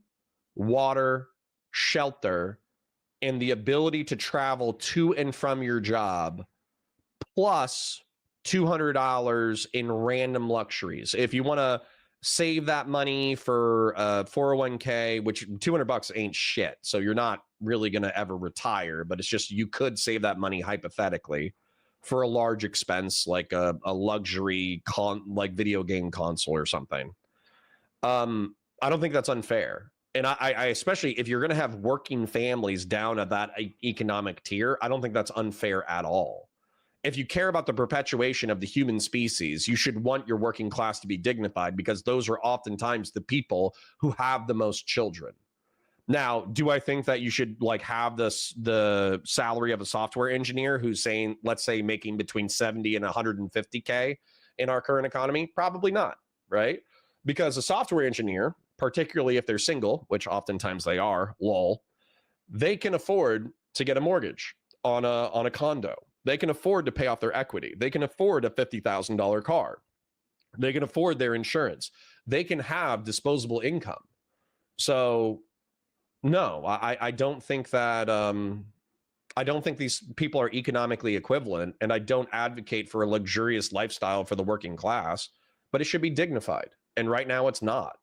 water, shelter, and the ability to travel to and from your job, plus $200 in random luxuries. If you want to save that money for 401k, which $200 ain't shit. So you're not really going to ever retire, but it's just you could save that money hypothetically for a large expense like a luxury like video game console or something. I don't think that's unfair. And I especially if you're going to have working families down at that economic tier, I don't think that's unfair at all. If you care about the perpetuation of the human species, you should want your working class to be dignified because those are oftentimes the people who have the most children. Now, do I think that you should like have the salary of a software engineer who's saying, let's say, making between 70 and 150K in our current economy? Probably not, right? Because a software engineer, particularly if they're single, which oftentimes they are, lol, they can afford to get a mortgage on a condo. They can afford to pay off their equity. They can afford a $50,000 car. They can afford their insurance. They can have disposable income. So no, I don't think that I don't think these people are economically equivalent, and I don't advocate for a luxurious lifestyle for the working class, but it should be dignified. And right now it's not.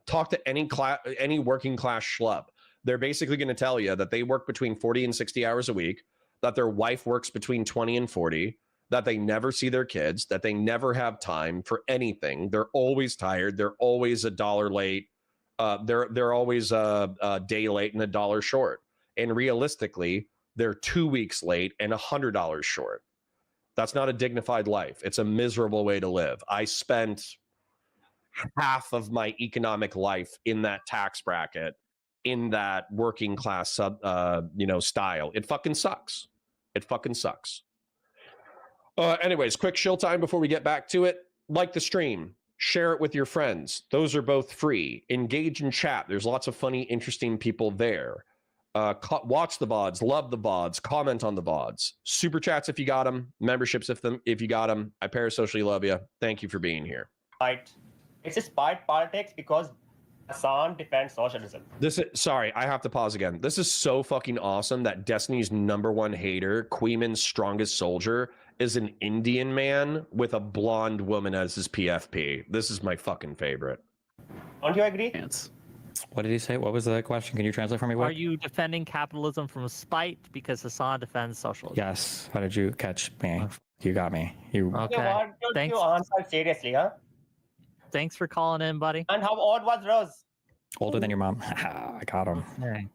Talk to any working class schlub. They're basically going to tell you that they work between 40 and 60 hours a week, that their wife works between 20 and 40, that they never see their kids, that they never have time for anything. They're always tired. They're always a dollar late. They're always a day late and a dollar short. And realistically, they're 2 weeks late and $100 short. That's not a dignified life. It's a miserable way to live. I spent half of my economic life in that tax bracket, in that working class style. It fucking sucks. It fucking sucks. Anyways, quick shill time before we get back to it. Like the stream. Share it with your friends. Those are both free. Engage in chat. There's lots of funny, interesting people there. Watch the VODs. Love the VODs. Comment on the VODs. Super chats if you got them. Memberships if you got them. I parasocially love you. Thank you for being here. Right. It's just part politics because Hassan defends socialism. Sorry, I have to pause again. This is so fucking awesome that Destiny's #1 hater, Queeman's strongest soldier, is an Indian man with a blonde woman as his PFP. This is my fucking favorite. Don't you agree? What did he say? What was the question? Can you translate for me? Are you defending capitalism from spite because Hassan defends socialism? Yes. How did you catch me? You got me. You. Okay. Why don't Thanks. you answer seriously, huh? Thanks for calling in, buddy. And how old was Rose? Older than your mom. I got him. Okay.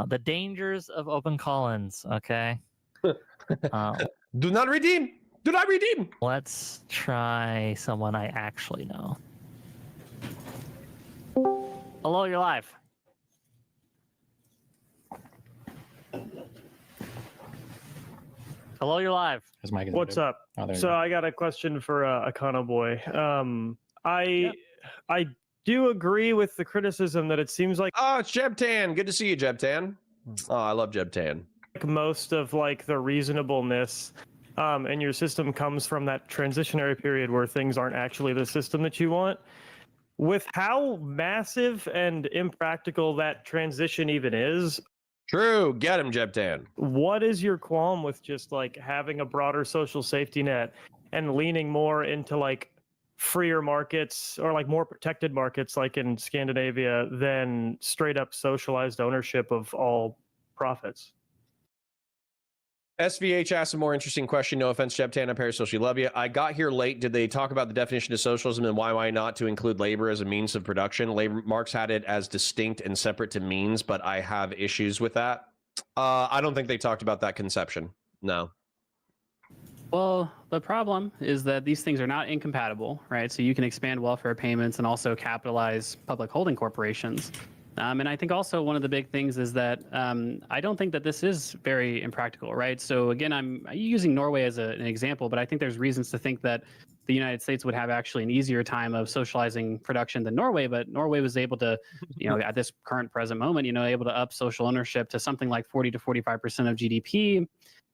The dangers of open call-ins. Okay. Do not redeem. Do not redeem. Let's try someone I actually know. Hello, you're live. Hello, you're live. What's up? Oh, so I got a question for Econoboi. I do agree with the criticism that it seems like it's Jebtan. Good to see you, Jebtan. Oh, I love Jebtan. most of like the reasonableness in your system comes from that transitionary period where things aren't actually the system that you want. With how massive and impractical that transition even is. True. Get him, Jebtan. What is your qualm with just like having a broader social safety net and leaning more into like freer markets or like more protected markets like in Scandinavia than straight up socialized ownership of all profits? SVH asked a more interesting question. No offense, Jebtan. I parasocially love you. I got here late. Did they talk about the definition of socialism and why not to include labor as a means of production? Marx had it as distinct and separate to means, but I have issues with that. I don't think they talked about that conception. No. Well, the problem is that these things are not incompatible, right? So you can expand welfare payments and also capitalize public holding corporations. And I think also one of the big things is that I don't think that this is very impractical, right? So again, I'm using Norway as an example, but I think there's reasons to think that the United States would have actually an easier time of socializing production than Norway, but Norway was able to, at this current present moment, able to up social ownership to something like 40 to 45% of GDP.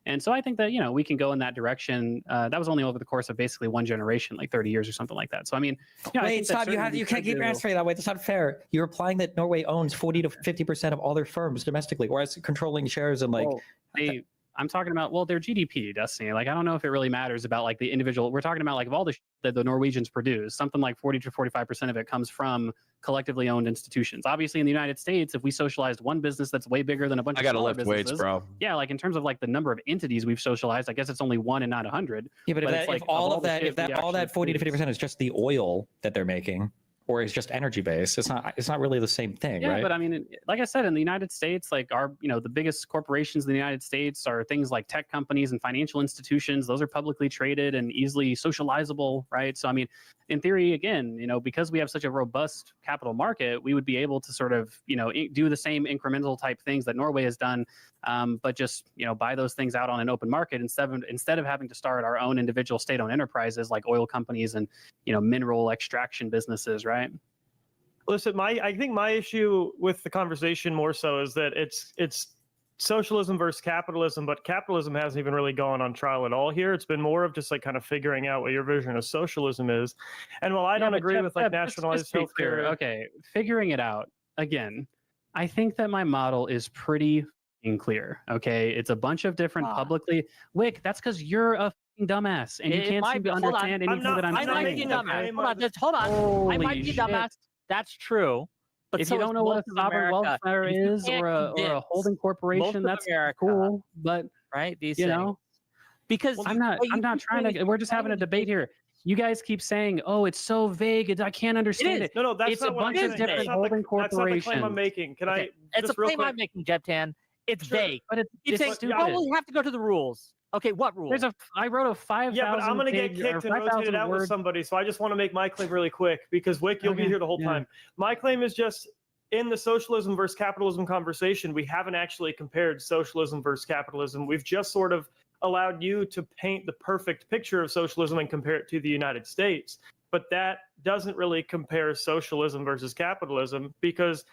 And so I think that, we can go in that direction. That was only over the course of basically one generation, like 30 years or something like that. So, I mean, wait, stop. You can't keep answering that way. That's not fair. You're implying that Norway owns 40 to 50% of all their firms domestically, whereas controlling shares and like. Well, I'm talking about, well, their GDP, Destiny. Like, I don't know if it really matters about like the individual. We're talking about like of all the that the Norwegians produce, something like 40 to 45% of it comes from collectively owned institutions. Obviously, in the United States, if we socialized one business that's way bigger than a bunch I of gotta smaller lift businesses, weights, bro. yeah, like in terms of like the number of entities we've socialized, I guess it's only 1 and not 100. Yeah, but, it's if all of that, all that 40 to 50% is just the oil that they're making, or is just energy based, it's not really the same thing, yeah, right? but I mean, like I said, in the United States, like the biggest corporations in the United States are things like tech companies and financial institutions. Those are publicly traded and easily socializable, right? So I mean, in theory, again, because we have such a robust capital market, we would be able to sort of do the same incremental type things that Norway has done, but just buy those things out on an open market instead of having to start our own individual state-owned enterprises like oil companies and mineral extraction businesses, right? Listen, I think my issue with the conversation more so is that it's socialism versus capitalism, but capitalism hasn't even really gone on trial at all here. It's been more of just like kind of figuring out what your vision of socialism is. And while I don't agree with like nationalized healthcare, okay, figuring it out again, I think that my model is pretty clear. Okay, it's a bunch of different publicly. Wick, that's because you're a dumbass and you can't seem to understand anything that I'm saying. I might be dumbass. Hold on. I might be dumbass. That's true. But if you don't know what a sovereign welfare is or a holding corporation, that's cool. But right, these because I'm not trying to. We're just having a debate here. You guys keep saying, "Oh, it's so vague. I can't understand it." No, that's it's not a what bunch of different holding corporations. That's not the claim I'm making. Can I? It's a claim I'm making, Jeptan. It's vague, but it's stupid. Well, we have to go to the rules. Okay, what rules? I wrote a 5,000. Yeah, but I'm going to get kicked and rotated out with somebody, so I just want to make my claim really quick because Wick, you'll be here the whole time. My claim is just in the socialism versus capitalism conversation, we haven't actually compared socialism versus capitalism. We've just sort of allowed you to paint the perfect picture of socialism and compare it to the United States. But that doesn't really compare socialism versus capitalism because...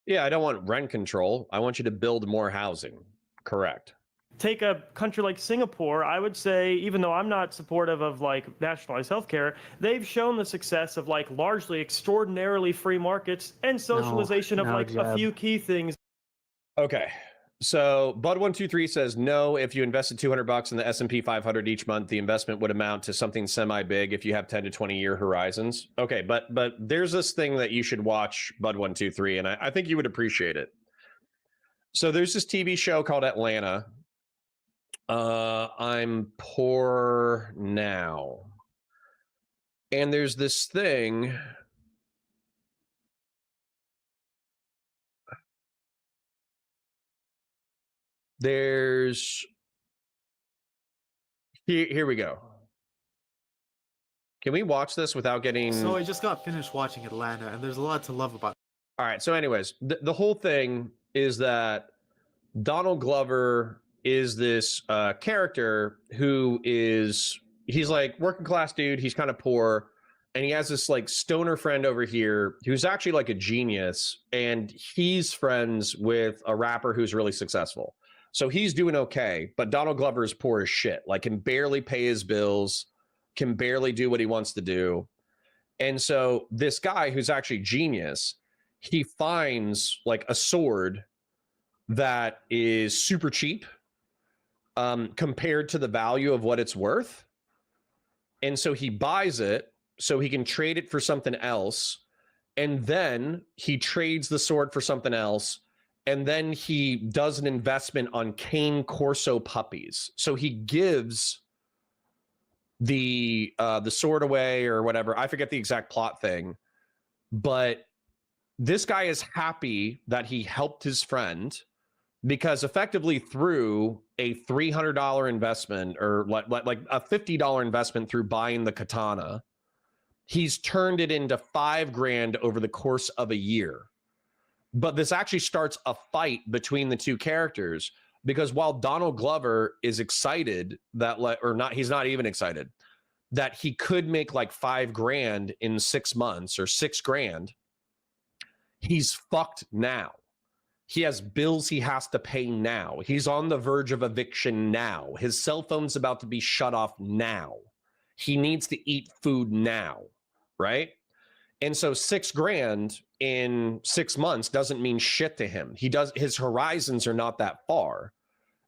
Yeah, I don't want rent control. I want you to build more housing. Correct. Take a country like Singapore, I would say, even though I'm not supportive of like nationalized healthcare, they've shown the success of like largely extraordinarily free markets and socialization of a few key things. Okay. So Bud123 says, no, if you invested $200 in the S&P 500 each month, the investment would amount to something semi-big if you have 10 to 20 year horizons. Okay, but there's this thing that you should watch, Bud123, and I think you would appreciate it. So there's this TV show called Atlanta. I'm poor now. And there's this thing. There's here we go. Can we watch this without getting... So I just got finished watching Atlanta, and there's a lot to love about it. All right, so anyways, the whole thing is that Donald Glover is this character who he's like working class dude. He's kind of poor. And he has this like stoner friend over here who's actually like a genius. And he's friends with a rapper who's really successful. So he's doing okay. But Donald Glover is poor as shit. Like can barely pay his bills, can barely do what he wants to do. And so this guy who's actually genius, he finds like a sword that is super cheap compared to the value of what it's worth. And so he buys it so he can trade it for something else. And then he trades the sword for something else. And then he does an investment on cane corso puppies. So he gives the sword away or whatever. I forget the exact plot thing. But this guy is happy that he helped his friend, because effectively through a $300 investment or like a $50 investment through buying the katana, he's turned it into $5,000 over the course of a year. But this actually starts a fight between the two characters, because while Donald Glover is excited that he's not even excited that he could make like $5,000 in 6 months or $6,000, he's fucked now. He has bills he has to pay now. He's on the verge of eviction now. His cell phone's about to be shut off now. He needs to eat food now, right? And so $6,000 in 6 months doesn't mean shit to him. His horizons are not that far.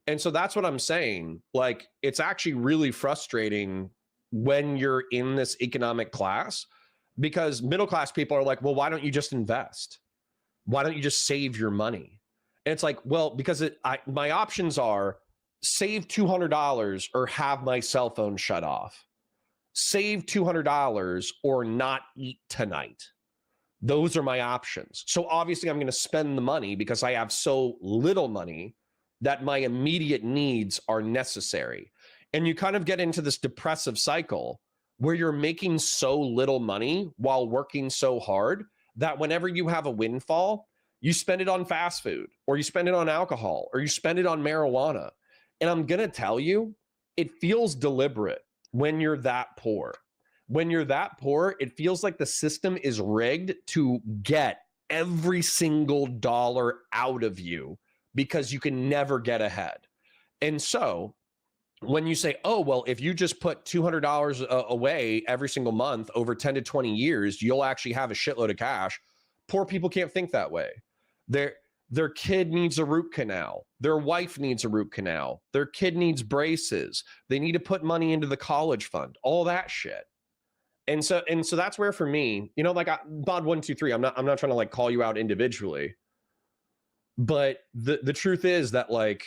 And so that's what I'm saying. Like, it's actually really frustrating when you're in this economic class, because middle class people are like, well, why don't you just invest? Why don't you just save your money? And it's like, well, because my options are save $200 or have my cell phone shut off. Save $200 or not eat tonight. Those are my options. So obviously I'm going to spend the money because I have so little money that my immediate needs are necessary. And you kind of get into this depressive cycle where you're making so little money while working so hard that whenever you have a windfall, you spend it on fast food, or you spend it on alcohol, or you spend it on marijuana. And I'm going to tell you, it feels deliberate when you're that poor. When you're that poor, it feels like the system is rigged to get every single dollar out of you because you can never get ahead. And so when you say, oh, well, if you just put $200 away every single month over 10 to 20 years, you'll actually have a shitload of cash. Poor people can't think that way. Their kid needs a root canal. Their wife needs a root canal. Their kid needs braces. They need to put money into the college fund, all that shit. And so that's where, for me, you know, like Bod 123, I'm not trying to like call you out individually, but the truth is that, like,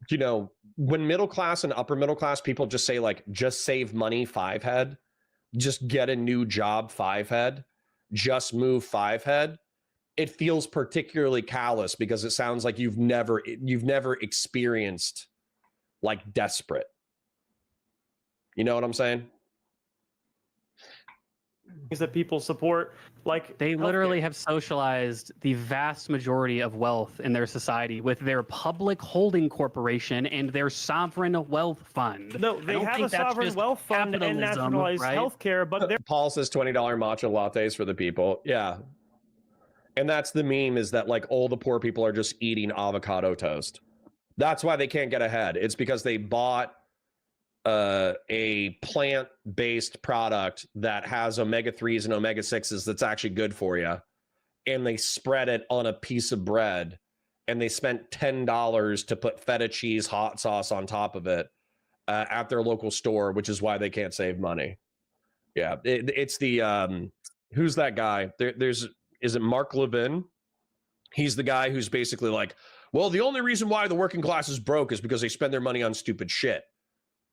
you know, when middle class and upper middle class people just say, like, just save money 5 head, just get a new job 5 head, just move 5 head, it feels particularly callous because it sounds like you've never experienced like desperate. You know what I'm saying? Things that people support, like they literally have socialized the vast majority of wealth in their society with their public holding corporation and their sovereign wealth fund. No, they have a sovereign wealth fund and nationalized healthcare, but they're Paul says $20 matcha lattes for the people. Yeah. And that's the meme, is that like all the poor people are just eating avocado toast. That's why they can't get ahead. It's because they bought a plant-based product that has omega-3s and omega-6s that's actually good for you, and they spread it on a piece of bread, and they spent $10 to put feta cheese hot sauce on top of it at their local store, which is why they can't save money. Yeah, it's the who's that guy? Is it Mark Levin? He's the guy who's basically like, well, the only reason why the working class is broke is because they spend their money on stupid shit.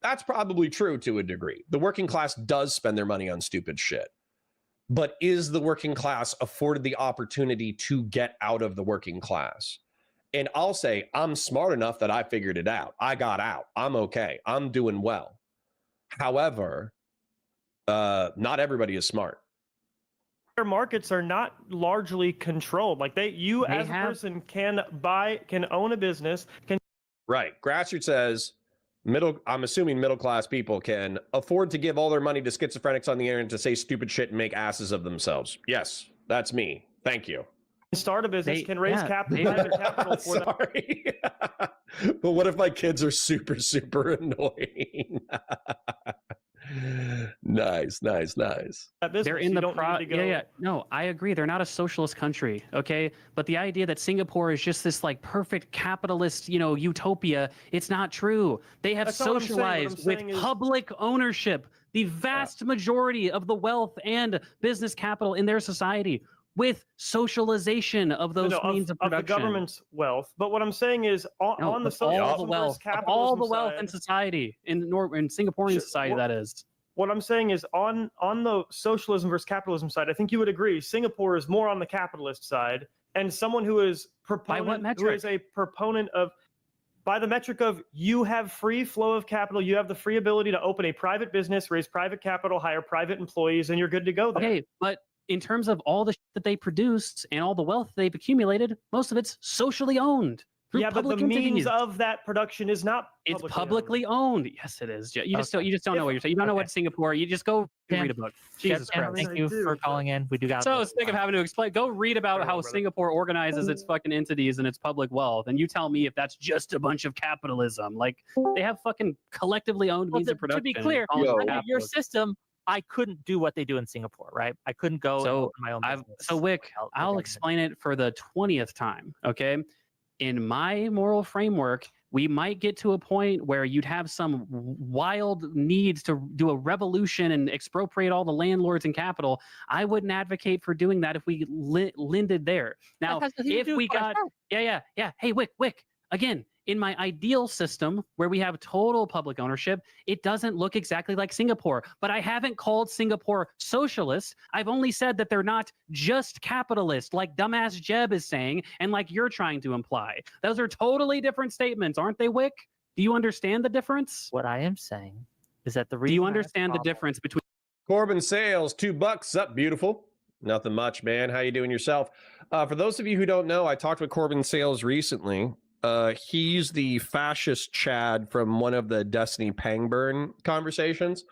That's probably true to a degree. The working class does spend their money on stupid shit. But is the working class afforded the opportunity to get out of the working class? And I'll say, I'm smart enough that I figured it out. I got out. I'm okay. I'm doing well. However, not everybody is smart. their markets are not largely controlled. Like you as a person can own a business, can. Right. Grassroots says I'm assuming middle class people can afford to give all their money to schizophrenics on the internet to say stupid shit and make asses of themselves. Yes, that's me. Thank you. Start a business, can raise capital for Sorry. But what if my kids are super, super annoying? Nice. They're in the No, I agree. They're not a socialist country, okay? But the idea that Singapore is just this like perfect capitalist, utopia, it's not true. They have socialized with public ownership the vast majority of the wealth and business capital in their society, with socialization of those means of production. Of the government's wealth. But what I'm saying is on the socialism versus capitalism all the wealth in society, in Singaporean society, that is. What I'm saying is on the socialism versus capitalism side, I think you would agree Singapore is more on the capitalist side, and someone who is a proponent of, by the metric of, you have free flow of capital, you have the free ability to open a private business, raise private capital, hire private employees, and you're good to go there. Okay, but in terms of all the shit that they produced and all the wealth they've accumulated, most of it's socially owned. Yeah, but the means of that production is not. It's publicly owned. Yes, it is. You just don't know what you're saying. You don't know what Singapore. You just go read a book. Jesus Christ! Thank you for calling in. We do got. So sick of having to explain. Go read about how Singapore organizes its fucking entities and its public wealth, and you tell me if that's just a bunch of capitalism. Like they have fucking collectively owned means of production. To be clear, your system. I couldn't do what they do in Singapore, right? I couldn't go and open my own business. So Wick, I'll explain it for the 20th time, okay? In my moral framework, we might get to a point where you'd have some wild needs to do a revolution and expropriate all the landlords and capital. I wouldn't advocate for doing that if we landed there. Now, if we got, yeah. Hey, Wick, again, in my ideal system where we have total public ownership, it doesn't look exactly like Singapore, but I haven't called Singapore socialist. I've only said that they're not just capitalist, like dumbass Jeb is saying, and like you're trying to imply. Those are totally different statements, aren't they, Wick? Do you understand the difference? What I am saying is that the reason. Do you understand the difference between Corbin Sales, $2 up, beautiful. Nothing much, man. How you doing yourself? For those of you who don't know, I talked with Corbin Sales recently. He's the fascist Chad from one of the Destiny Pangburn conversations.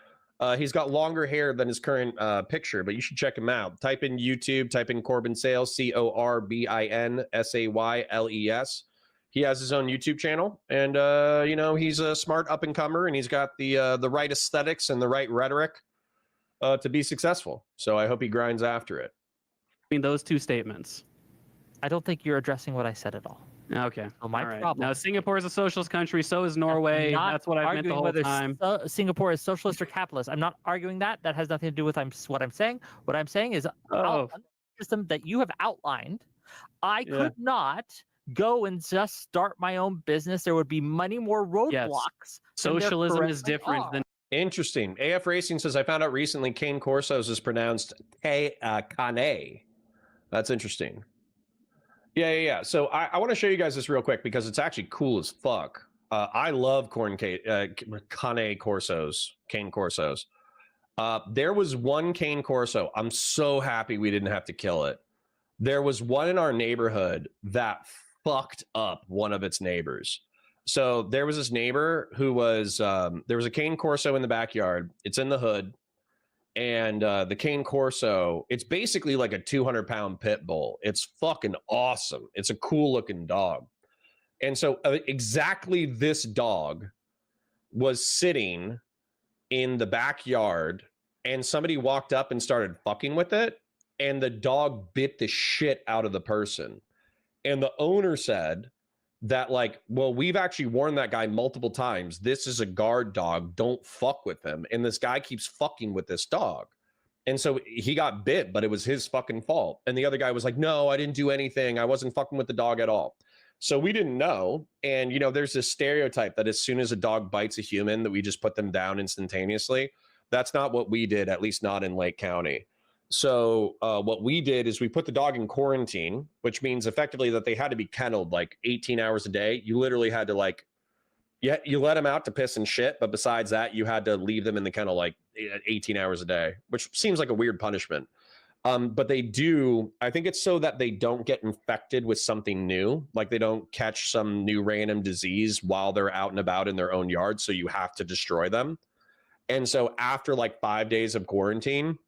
He's got longer hair than his current picture, but you should check him out. Type in YouTube, type in Corbin Sales, CORBINSAYLES. He has his own YouTube channel, and he's a smart up and comer, and he's got the right aesthetics and the right rhetoric to be successful. So I hope he grinds after it. between those two statements? I don't think you're addressing what I said at all. Okay. So my problem. Now, Singapore is a socialist country. So is Norway. That's what I've meant the whole time. Singapore is socialist or capitalist. I'm not arguing that. That has nothing to do with what I'm saying. What I'm saying is the system that you have outlined, I could not go and just start my own business. There would be many more roadblocks. Yes. Socialism is different than. Interesting. AF Racing says, I found out recently Cane Corsos is pronounced Cane. That's interesting. Yeah. So I want to show you guys this real quick because it's actually cool as fuck. I love Cane Corsos. There was one Cane Corso. I'm so happy we didn't have to kill it. There was one in our neighborhood that fucked up one of its neighbors. So there was this neighbor who was, there was a Cane Corso in the backyard. It's in the hood. And the Cane Corso, it's basically like a 200-pound pit bull. It's fucking awesome. It's a cool looking dog. And so exactly this dog was sitting in the backyard and somebody walked up and started fucking with it. And the dog bit the shit out of the person. And the owner said that, like, well, we've actually warned that guy multiple times. This is a guard dog. Don't fuck with him. And this guy keeps fucking with this dog. And so he got bit, but it was his fucking fault. And the other guy was like, no, I didn't do anything. I wasn't fucking with the dog at all. So we didn't know. And, you know, there's this stereotype that as soon as a dog bites a human, that we just put them down instantaneously. That's not what we did, at least not in Lake County. So what we did is we put the dog in quarantine, which means effectively that they had to be kenneled like 18 hours a day. You literally had to, like, you let them out to piss and shit. But besides that, you had to leave them in the kennel like 18 hours a day, which seems like a weird punishment. But they do, I think it's so that they don't get infected with something new. Like they don't catch some new random disease while they're out and about in their own yard. So you have to destroy them. And so after like 5 days of quarantine,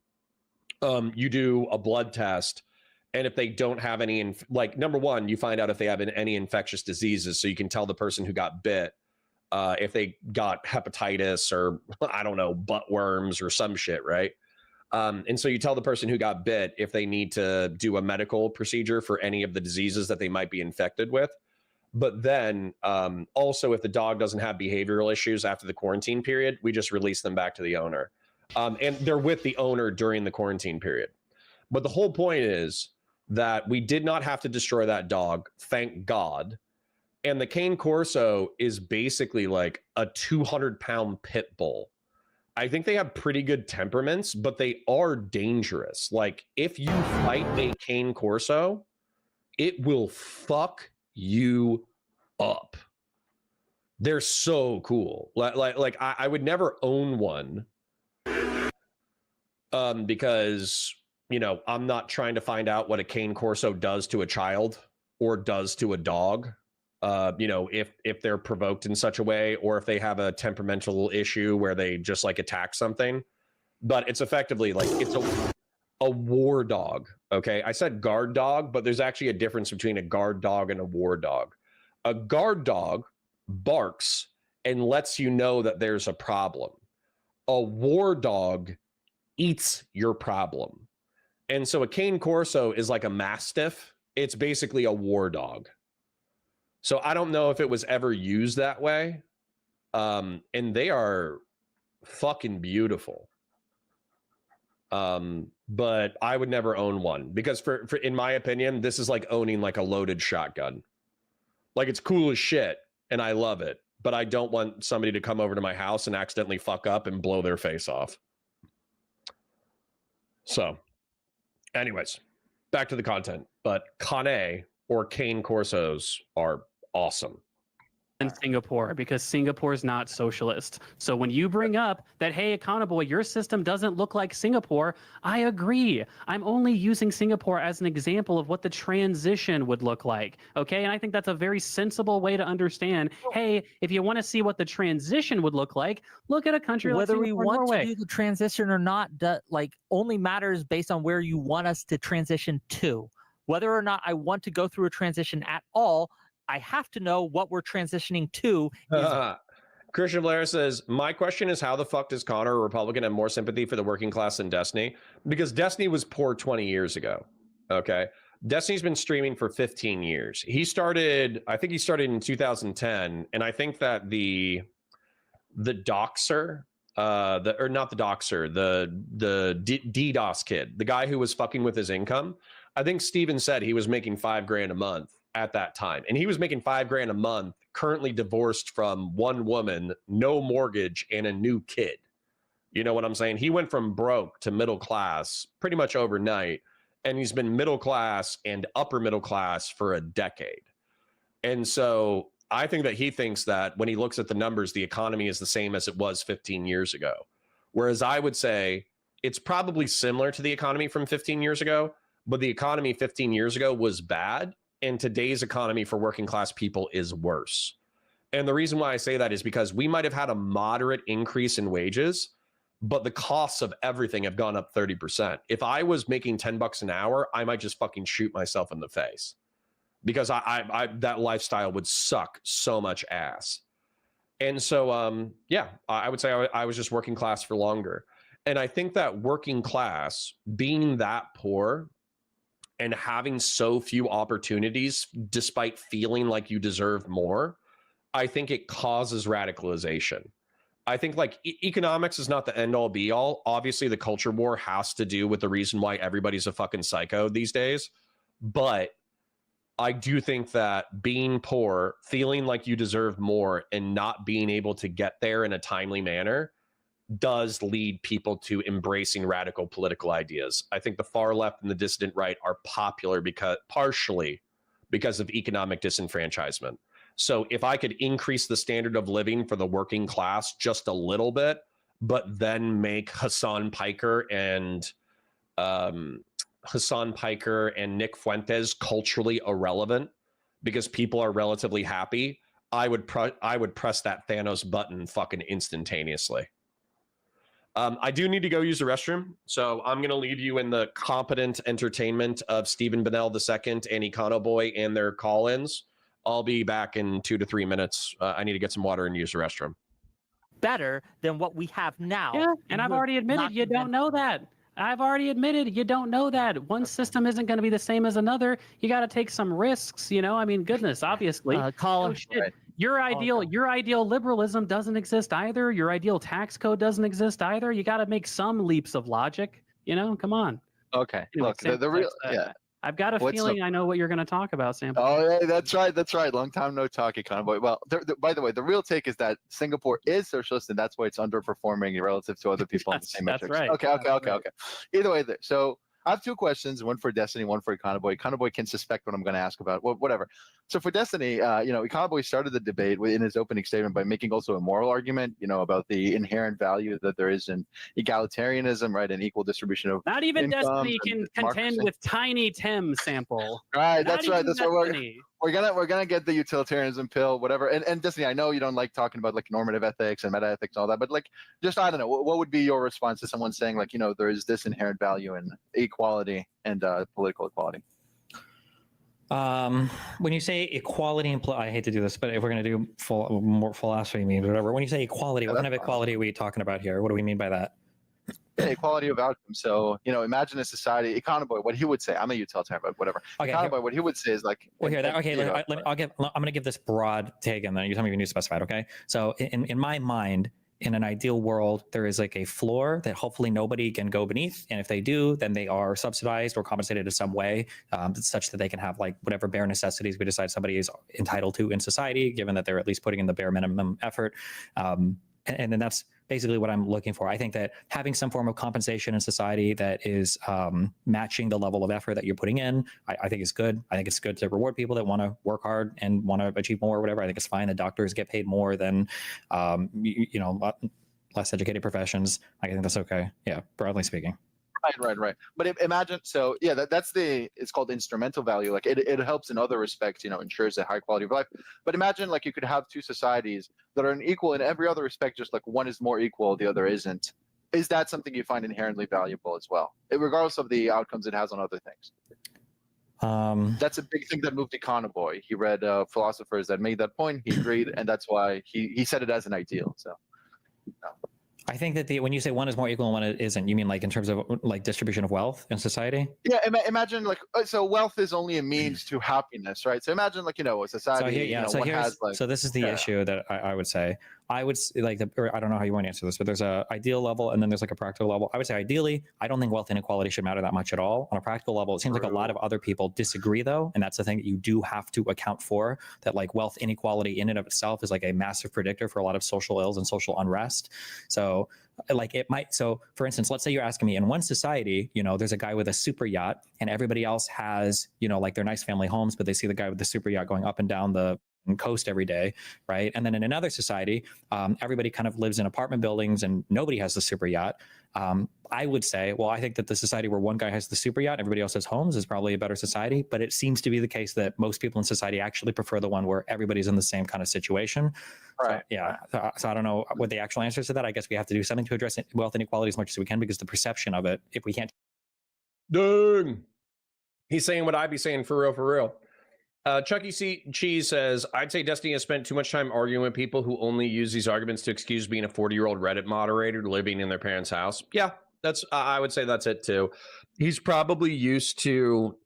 you do a blood test, and if they don't have any, like, number one, you find out if they have any infectious diseases, so you can tell the person who got bit if they got hepatitis or, I don't know, butt worms or some shit, right? And so you tell the person who got bit if they need to do a medical procedure for any of the diseases that they might be infected with. But then also, if the dog doesn't have behavioral issues after the quarantine period, we just release them back to the owner. And they're with the owner during the quarantine period. But the whole point is that we did not have to destroy that dog, thank God. And the Cane Corso is basically like a 200-pound pit bull. I think they have pretty good temperaments, but they are dangerous. Like, if you fight a Cane Corso, it will fuck you up. They're so cool. Like I would never own one. Because, you know, I'm not trying to find out what a Cane Corso does to a child or does to a dog. You know, if they're provoked in such a way, or if they have a temperamental issue where they just like attack something. But it's effectively like it's a war dog. Okay, I said guard dog, but there's actually a difference between a guard dog and a war dog. A guard dog barks and lets you know that there's a problem. A war dog eats your problem. And so a Cane Corso is like a Mastiff. It's basically a war dog. So I don't know if it was ever used that way. And they are fucking beautiful. But I would never own one because for in my opinion, this is like owning like a loaded shotgun. Like it's cool as shit and I love it, but I don't want somebody to come over to my house and accidentally fuck up and blow their face off. So anyways, back to the content, but Cane or cane Corsos are awesome. In Singapore, because Singapore is not socialist. So when you bring up that, hey, Econoboi, your system doesn't look like Singapore, I agree. I'm only using Singapore as an example of what the transition would look like. Okay, and I think that's a very sensible way to understand. Hey, if you want to see what the transition would look like, look at a country like Whether Singapore, we want Norway. to do the transition or not, like only matters based on where you want us to transition to. Whether or not I want to go through a transition at all, I have to know what we're transitioning to. Christian Blair says, my question is how the fuck does Connor, a Republican, have more sympathy for the working class than Destiny? Because Destiny was poor 20 years ago. Okay. Destiny's been streaming for 15 years. I think he started in 2010. And I think that the doxer, the DDoS kid, the guy who was fucking with his income, I think Steven said he was making $5,000 a month at that time. And he was making $5,000 a month, currently divorced from one woman, no mortgage, and a new kid. You know what I'm saying? He went from broke to middle class pretty much overnight. And he's been middle class and upper middle class for a decade. And so I think that he thinks that when he looks at the numbers, the economy is the same as it was 15 years ago. Whereas I would say it's probably similar to the economy from 15 years ago, but the economy 15 years ago was bad. And today's economy for working class people is worse. And the reason why I say that is because we might have had a moderate increase in wages, but the costs of everything have gone up 30%. If I was making $10 an hour, I might just fucking shoot myself in the face because I that lifestyle would suck so much ass. And so, yeah, I would say I was just working class for longer. And I think that working class, being that poor, and having so few opportunities despite feeling like you deserve more, I think it causes radicalization. I think like economics is not the end all be all. Obviously, the culture war has to do with the reason why everybody's a fucking psycho these days. But I do think that being poor, feeling like you deserve more, and not being able to get there in a timely manner does lead people to embracing radical political ideas. I think the far left and the dissident right are popular partially because of economic disenfranchisement. So if I could increase the standard of living for the working class just a little bit, but then make Hassan Piker and Nick Fuentes culturally irrelevant because people are relatively happy, I would press that Thanos button fucking instantaneously. I do need to go use the restroom, so I'm going to leave you in the competent entertainment of Stephen Bennell II and Econoboi and their call-ins. I'll be back in 2 to 3 minutes. I need to get some water and use the restroom. Better than what we have now. Yeah, and I've already admitted you don't know that. I've already admitted you don't know that. One system isn't going to be the same as another. You got to take some risks, you know? I mean, goodness, obviously. Colin, right. Your ideal liberalism doesn't exist either. Your ideal tax code doesn't exist either. You got to make some leaps of logic, you know? Come on. Okay. Anyway, Look, the real, yeah. I've got a feeling I know what you're going to talk about, Sam. Oh, yeah, that's right. That's right. Long time no talk, Econoboi. Well, by the way, the real take is that Singapore is socialist, and that's why it's underperforming relative to other people on the same metrics. Right. Okay. Either way, so I have 2 questions, one for Destiny, one for Econoboi. Econoboi can suspect what I'm going to ask about, whatever. So for Destiny, Econoboi started the debate in his opening statement by making also a moral argument, about the inherent value that there is in egalitarianism, right, and equal distribution of not even Destiny can contend with Tiny Tim sample. Right, that's right. That's what we're gonna get the utilitarianism pill, whatever. And Destiny, I know you don't like talking about like normative ethics and meta ethics and all that, but like just I don't know, what would be your response to someone saying like there is this inherent value in equality and political equality? When you say equality, I hate to do this, but if we're going to do more philosophy memes or whatever, when you say equality, what kind of equality are we talking about here? What do we mean by that? equality of outcomes. So, imagine a society, Econoboi, what he would say, I'm a utilitarian, but whatever. Okay, Econoboi, what he would say is like, well, here, I'm going to give this broad take, and then you tell me if you need to specify it. Okay. So in my mind, in an ideal world, there is like a floor that hopefully nobody can go beneath. And if they do, then they are subsidized or compensated in some way, such that they can have like whatever bare necessities we decide somebody is entitled to in society, given that they're at least putting in the bare minimum effort. And then that's basically what I'm looking for. I think that having some form of compensation in society that is matching the level of effort that you're putting in, I think is good. I think it's good to reward people that want to work hard and want to achieve more or whatever. I think it's fine that doctors get paid more than, less educated professions. I think that's okay. Yeah, broadly speaking. Right. But imagine, so yeah, it's called instrumental value. Like it helps in other respects, ensures a high quality of life. But imagine like you could have two societies that are equal in every other respect, just like one is more equal, the other isn't. Is that something you find inherently valuable as well, regardless of the outcomes it has on other things? That's a big thing that moved Econoboi. He read philosophers that made that point. He agreed, and that's why he said it as an ideal. So. I think that when you say one is more equal and one isn't, you mean like in terms of like distribution of wealth in society? Yeah, imagine like, so wealth is only a means to happiness, right? So imagine like, a society, so this is the issue that I would say. I would like, or I don't know how you want to answer this, but there's a ideal level and then there's like a practical level. I would say ideally, I don't think wealth inequality should matter that much at all. On a practical level, it seems like a lot of other people disagree though. And that's the thing that you do have to account for, that like wealth inequality in and of itself is like a massive predictor for a lot of social ills and social unrest. So like it might, so for instance, let's say you're asking me in one society, there's a guy with a super yacht and everybody else has, like their nice family homes, but they see the guy with the super yacht going up and down the coast every day, right? And then in another society, everybody kind of lives in apartment buildings and nobody has the super yacht. I would say, well, I think that the society where one guy has the super yacht, everybody else has homes, is probably a better society. But it seems to be the case that most people in society actually prefer the one where everybody's in the same kind of situation. Right. So, yeah. So I don't know what the actual answer is to that. I guess we have to do something to address wealth inequality as much as we can, because the perception of it, if we can't. Dang. He's saying what I'd be saying for real. Chucky Cheese says, I'd say Destiny has spent too much time arguing with people who only use these arguments to excuse being a 40-year-old Reddit moderator living in their parents' house. Yeah, I would say that's it too. He's probably used to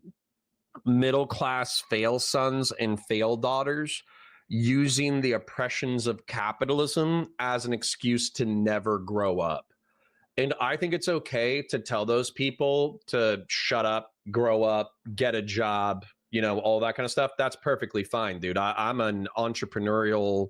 middle-class fail sons and fail daughters using the oppressions of capitalism as an excuse to never grow up. And I think it's okay to tell those people to shut up, grow up, get a job, all that kind of stuff. That's perfectly fine, dude. I'm an entrepreneurial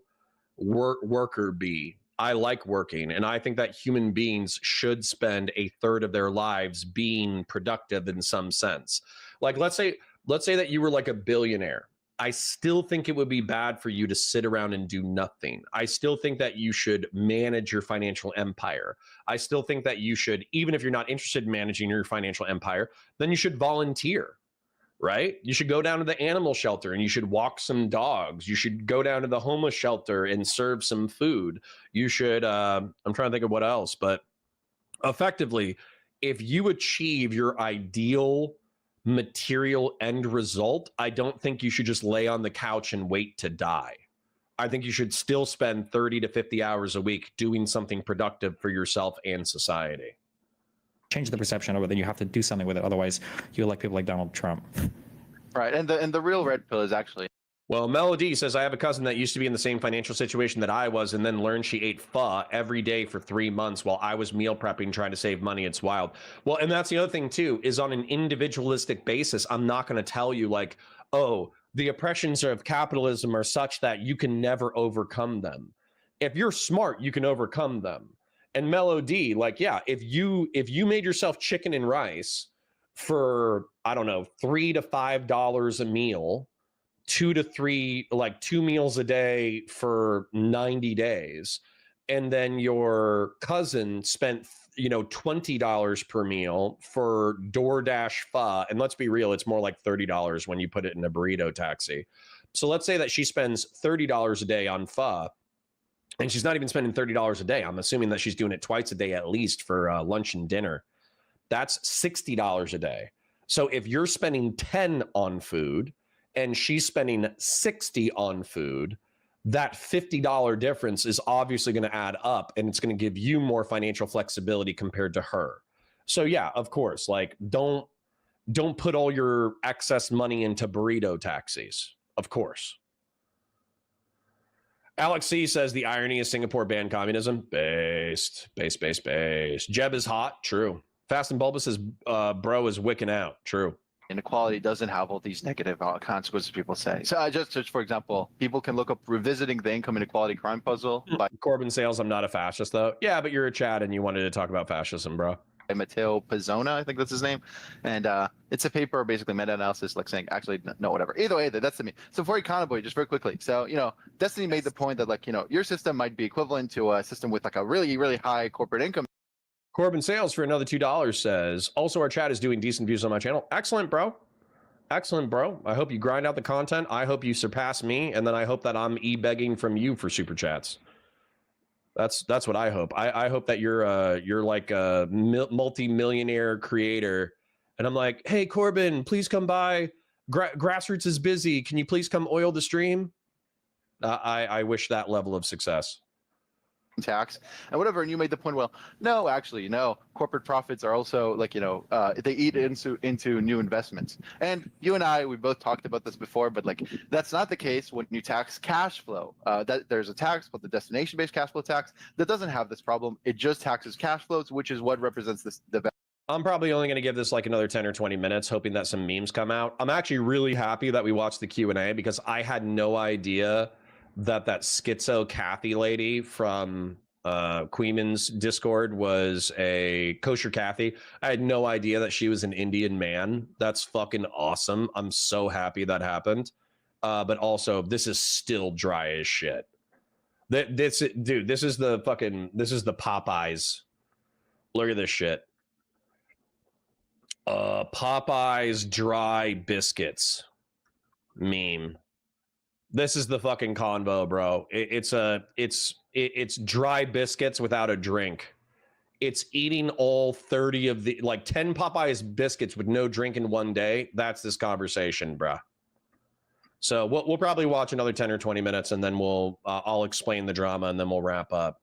worker bee. I like working. And I think that human beings should spend a third of their lives being productive in some sense. Like, let's say that you were like a billionaire. I still think it would be bad for you to sit around and do nothing. I still think that you should manage your financial empire. I still think that you should, even if you're not interested in managing your financial empire, then you should volunteer. Right? You should go down to the animal shelter and you should walk some dogs. You should go down to the homeless shelter and serve some food. You should, I'm trying to think of what else, but effectively, if you achieve your ideal material end result, I don't think you should just lay on the couch and wait to die. I think you should still spend 30 to 50 hours a week doing something productive for yourself and society. Change the perception of it, then you have to do something with it. Otherwise, you elect people like Donald Trump. Right, and the real red pill is actually. Well, Melody says, I have a cousin that used to be in the same financial situation that I was and then learned she ate pho every day for 3 months while I was meal prepping trying to save money. It's wild. Well, and that's the other thing too, is on an individualistic basis, I'm not going to tell you like, oh, the oppressions of capitalism are such that you can never overcome them. If you're smart, you can overcome them. And Melody, like, yeah, if you made yourself chicken and rice for, I don't know, $3 to $5 a meal, 2 to 3, like 2 meals a day for 90 days, and then your cousin spent, $20 per meal for DoorDash pho, and let's be real, it's more like $30 when you put it in a burrito taxi. So let's say that she spends $30 a day on pho, and she's not even spending $30 a day. I'm assuming that she's doing it twice a day at least for lunch and dinner. That's $60 a day. So if you're spending 10 on food and she's spending 60 on food, that $50 difference is obviously going to add up, and it's going to give you more financial flexibility compared to her. So yeah, of course, like don't put all your excess money into burrito taxis. Of course. Alex C says the irony is Singapore banned communism. Based. Jeb is hot. True. Fast and Bulbous says bro is wicking out. True. Inequality doesn't have all these negative consequences people say. So just for example, people can look up Revisiting the Income Inequality Crime Puzzle by Corbin Sales. I'm not a fascist though. Yeah, but you're a Chad and you wanted to talk about fascism, bro. Matteo Pizzona, I think that's his name. And it's a paper, basically meta-analysis, like saying, actually, no, whatever. Either way, that's to me. So for Econoboi, just very quickly. So, Destiny made the point that, like, your system might be equivalent to a system with like a really, really high corporate income. Corbin Sales for another $2 says, also our chat is doing decent views on my channel. Excellent, bro. Excellent, bro. I hope you grind out the content. I hope you surpass me. And then I hope that I'm e-begging from you for super chats. That's what I hope. I hope that you're like a multi-millionaire creator, and I'm like, hey Corbin, please come by. Grassroots is busy. Can you please come oil the stream? I wish that level of success. Tax and whatever, and you made the point. Well, no, actually, corporate profits are also like they eat into new investments. And you and I, we both talked about this before, but like that's not the case when you tax cash flow. That there's a tax called the destination-based cash flow tax that doesn't have this problem. It just taxes cash flows, which is what represents the. I'm probably only going to give this like another 10 or 20 minutes, hoping that some memes come out. I'm actually really happy that we watched the Q&A because I had no idea that schizo Kathy lady from Queeman's Discord was a kosher Kathy. I had no idea that she was an Indian man. That's fucking awesome. I'm so happy that happened. But also, this is still dry as shit. This is the Popeyes. Look at this shit. Popeyes dry biscuits meme. This is the fucking convo, bro. It's dry biscuits without a drink. It's eating all 30 of the, like 10 Popeyes biscuits with no drink in one day. That's this conversation, bro. So we'll probably watch another 10 or 20 minutes and then I'll explain the drama and then we'll wrap up.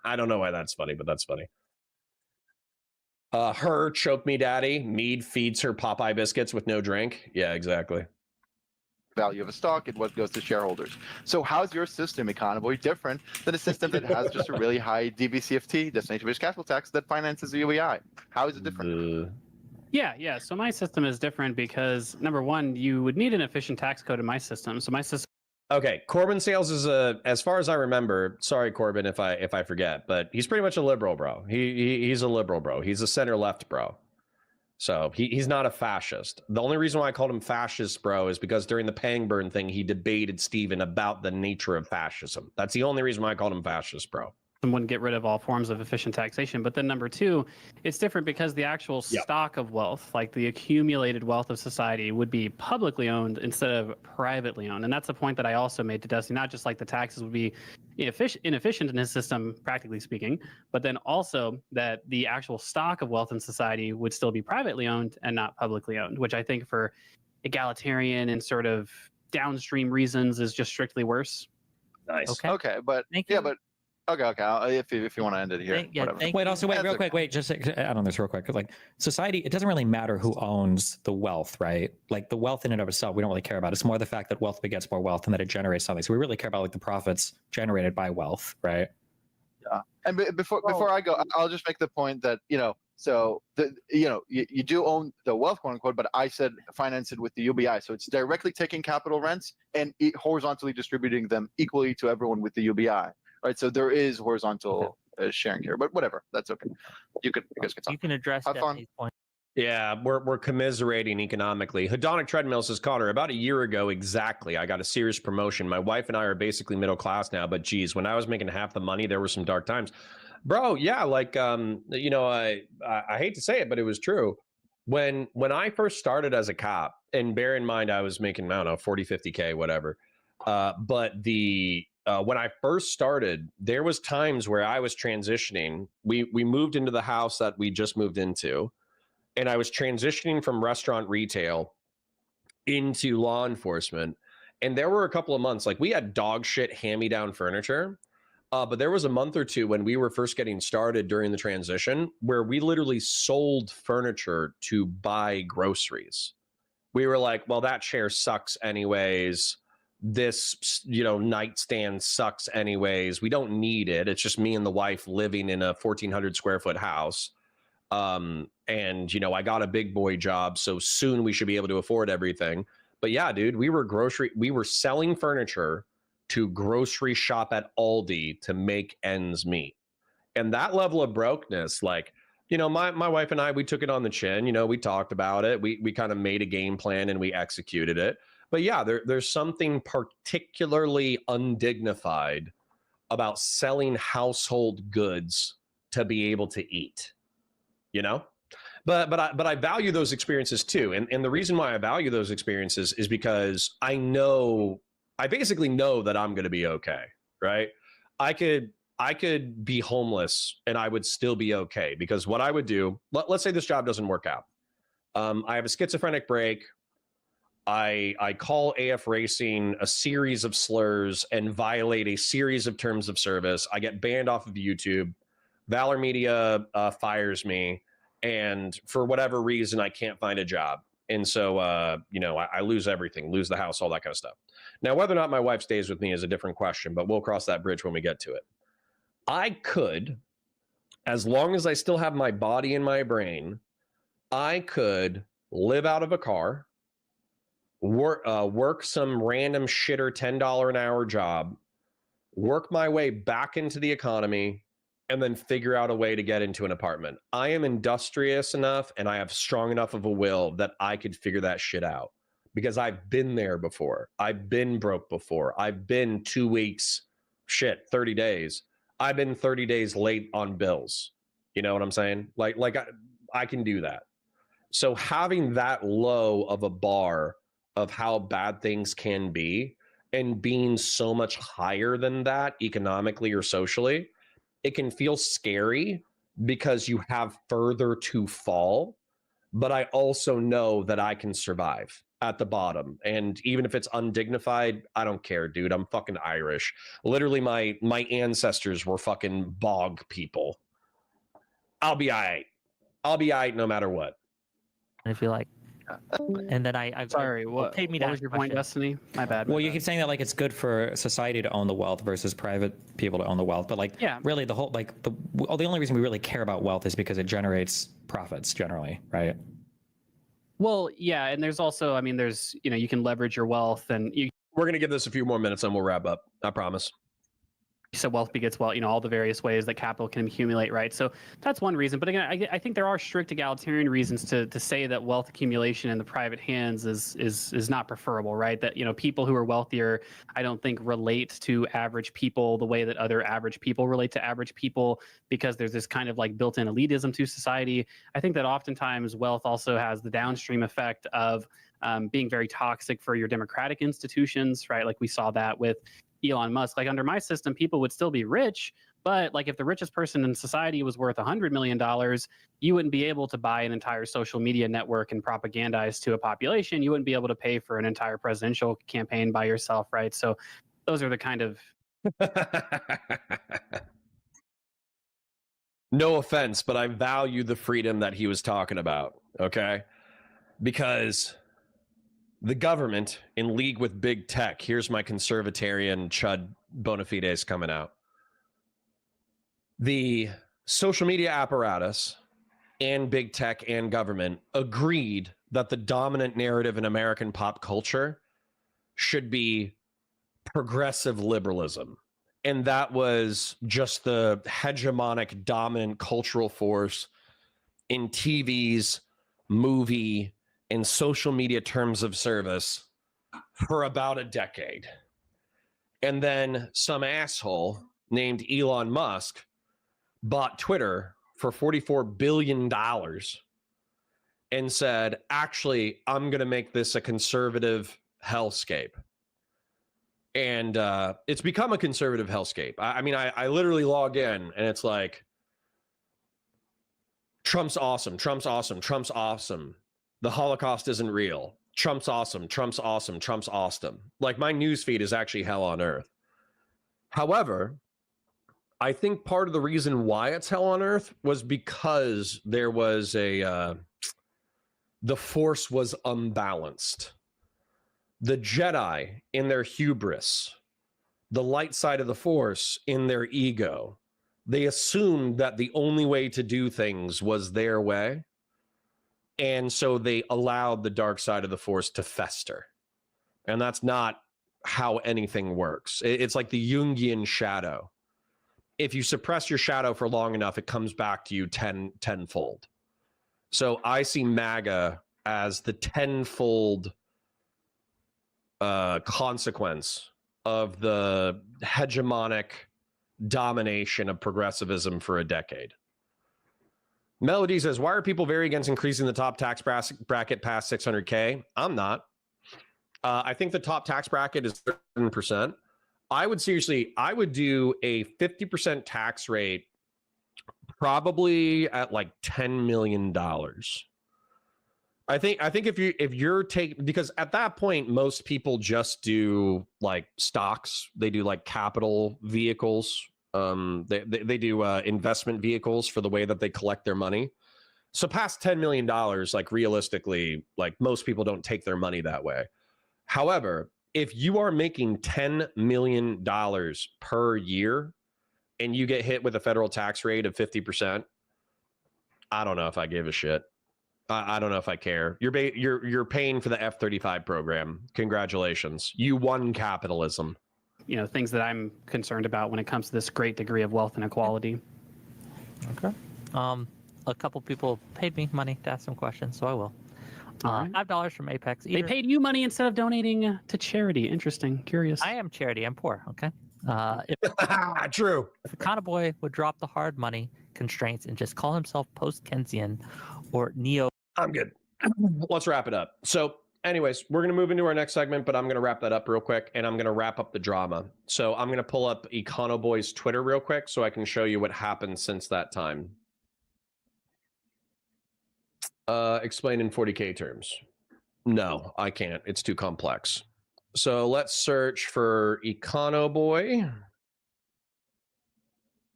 I don't know why that's funny, but that's funny. Her choke me daddy. Mead feeds her Popeye biscuits with no drink. Yeah, exactly. Value of a stock and what goes to shareholders. So how's your system, Econoboi, different than a system that has just a really high DBCFT, destination-based capital tax, that finances the UBI? How is it different? Yeah. So my system is different because number one, you would need an efficient tax code in my system. So my system. Okay, Corbin Sales is as far as I remember. Sorry, Corbin, if I forget, but he's pretty much a liberal, bro. He's a liberal, bro. He's a center left, bro. So he's not a fascist. The only reason why I called him fascist, bro, is because during the Pangburn thing, he debated Steven about the nature of fascism. That's the only reason why I called him fascist, bro. Wouldn't get rid of all forms of efficient taxation. But then number two, it's different because the actual stock of wealth, like the accumulated wealth of society, would be publicly owned instead of privately owned. And that's a point that I also made to Dusty, not just like the taxes would be inefficient in his system, practically speaking, but then also that the actual stock of wealth in society would still be privately owned and not publicly owned, which I think for egalitarian and sort of downstream reasons is just strictly worse. Nice. Okay, but yeah, but okay. If you want to end it here, Wait. Just add on this real quick. Like society, it doesn't really matter who owns the wealth, right? Like the wealth in and of itself, we don't really care about. It's more the fact that wealth begets more wealth and that it generates something. So we really care about like the profits generated by wealth, right? Yeah. And before I go, I'll just make the point that so you do own the wealth, quote unquote, but I said finance it with the UBI, so it's directly taking capital rents and horizontally distributing them equally to everyone with the UBI. Right, so there is horizontal sharing here, but whatever, that's okay. You guys can talk. You can address that point. Yeah, we're commiserating economically. Hedonic Treadmill says, Connor, about a year ago exactly, I got a serious promotion. My wife and I are basically middle class now, but geez, when I was making half the money, there were some dark times. Bro, yeah, like I hate to say it, but it was true. When I first started as a cop, and bear in mind I was making, I don't know, 40, 50K, whatever. But when I first started, there was times where I was transitioning. We moved into the house that we just moved into, and I was transitioning from restaurant retail into law enforcement. And there were a couple of months, like we had dog shit hand-me-down furniture. But there was a month or two when we were first getting started during the transition where we literally sold furniture to buy groceries. We were like, well, that chair sucks anyways. This, nightstand sucks anyways. We don't need it. It's just me and the wife living in a 1,400 square foot house. And, I got a big boy job, so soon we should be able to afford everything. But yeah, dude, we were selling furniture to grocery shop at Aldi to make ends meet. And that level of brokenness, like, my wife and I, we took it on the chin, we talked about it. We kind of made a game plan and we executed it. But yeah, there's something particularly undignified about selling household goods to be able to eat, But I value those experiences too. And the reason why I value those experiences is because I basically know that I'm going to be okay, right? I could be homeless and I would still be okay, because what I would do, let's say this job doesn't work out. I have a schizophrenic break. I call AF Racing a series of slurs and violate a series of terms of service. I get banned off of YouTube. Valor Media fires me. And for whatever reason, I can't find a job. And so, I lose everything, lose the house, all that kind of stuff. Now, whether or not my wife stays with me is a different question, but we'll cross that bridge when we get to it. I could, as long as I still have my body and my brain, I could live out of a car, work some random shitter $10 an hour job, work my way back into the economy, and then figure out a way to get into an apartment. I am industrious enough and I have strong enough of a will that I could figure that shit out, because I've been there before. I've been broke before. I've been 2 weeks, 30 days. I've been 30 days late on bills. You know what I'm saying? Like I can do that. So having that low of a bar of how bad things can be and being so much higher than that economically or socially, it can feel scary because you have further to fall, but I also know that I can survive at the bottom. And even if it's undignified, I don't care, dude. I'm fucking Irish. Literally, my ancestors were fucking bog people. I'll be all right. I'll be all right no matter what. And if you like, and then Sorry, what take me what to was that your point, question. Destiny? My bad. Well, you keep saying that like it's good for society to own the wealth versus private people to own the wealth, but really the whole the only reason we really care about wealth is because it generates profits generally, right? Well, yeah, and there's also, there's, you can leverage your wealth, and We're going to give this a few more minutes and we'll wrap up. I promise. so wealth begets wealth, all the various ways that capital can accumulate, right? So that's one reason. But again, I think there are strict egalitarian reasons to say that wealth accumulation in the private hands is not preferable, right? That, people who are wealthier, I don't think relate to average people the way that other average people relate to average people, because there's this kind of like built-in elitism to society. I think that oftentimes wealth also has the downstream effect of being very toxic for your democratic institutions, right? Like we saw that with Elon Musk. Like under my system, people would still be rich, but like if the richest person in society was worth $100 million, you wouldn't be able to buy an entire social media network and propagandize to a population. You wouldn't be able to pay for an entire presidential campaign by yourself, right? So those are the kind of... No offense, but I value the freedom that he was talking about, okay? Because the government in league with big tech, here's my conservatarian chud bona fides coming out. The social media apparatus and big tech and government agreed that the dominant narrative in American pop culture should be progressive liberalism. And that was just the hegemonic dominant cultural force in TV's movie and social media terms of service for about a decade. And then some asshole named Elon Musk bought Twitter for $44 billion and said, actually, I'm going to make this a conservative hellscape. And it's become a conservative hellscape. I literally log in and it's like, Trump's awesome, Trump's awesome, Trump's awesome. The Holocaust isn't real. Trump's awesome. Trump's awesome. Trump's awesome. Like my news feed is actually hell on earth. However, I think part of the reason why it's hell on earth was because there was the force was unbalanced. The Jedi in their hubris, the light side of the force in their ego, they assumed that the only way to do things was their way. And so they allowed the dark side of the force to fester. And that's not how anything works. It's like the Jungian shadow. If you suppress your shadow for long enough, it comes back to you tenfold. So I see MAGA as the tenfold consequence of the hegemonic domination of progressivism for a decade. Melody says, why are people very against increasing the top tax bracket past 600K? I'm not. I think the top tax bracket is 7%. I would do a 50% tax rate probably at like $10 million. I think if you're taking, because at that point, most people just do like stocks. They do like capital vehicles. They do investment vehicles for the way that they collect their money. So past $10 million, like realistically, like most people don't take their money that way. However, if you are making $10 million per year and you get hit with a federal tax rate of 50%, I don't know if I give a shit. I don't know if I care. You're paying for the F-35 program. Congratulations. You won capitalism. Things that I'm concerned about when it comes to this great degree of wealth inequality. Okay. A couple people paid me money to ask some questions, so I will. Right. $5 from Apex. They paid you money instead of donating to charity. Interesting. Curious. I am charity. I'm poor. Okay. True. If Econoboi would drop the hard money constraints and just call himself post-Keynesian or neo. I'm good. Let's wrap it up. So anyways, we're going to move into our next segment, but I'm going to wrap that up real quick, and I'm going to wrap up the drama. So I'm going to pull up Econoboi's Twitter real quick so I can show you what happened since that time. Explain in 40K terms. No, I can't. It's too complex. So let's search for Econoboi.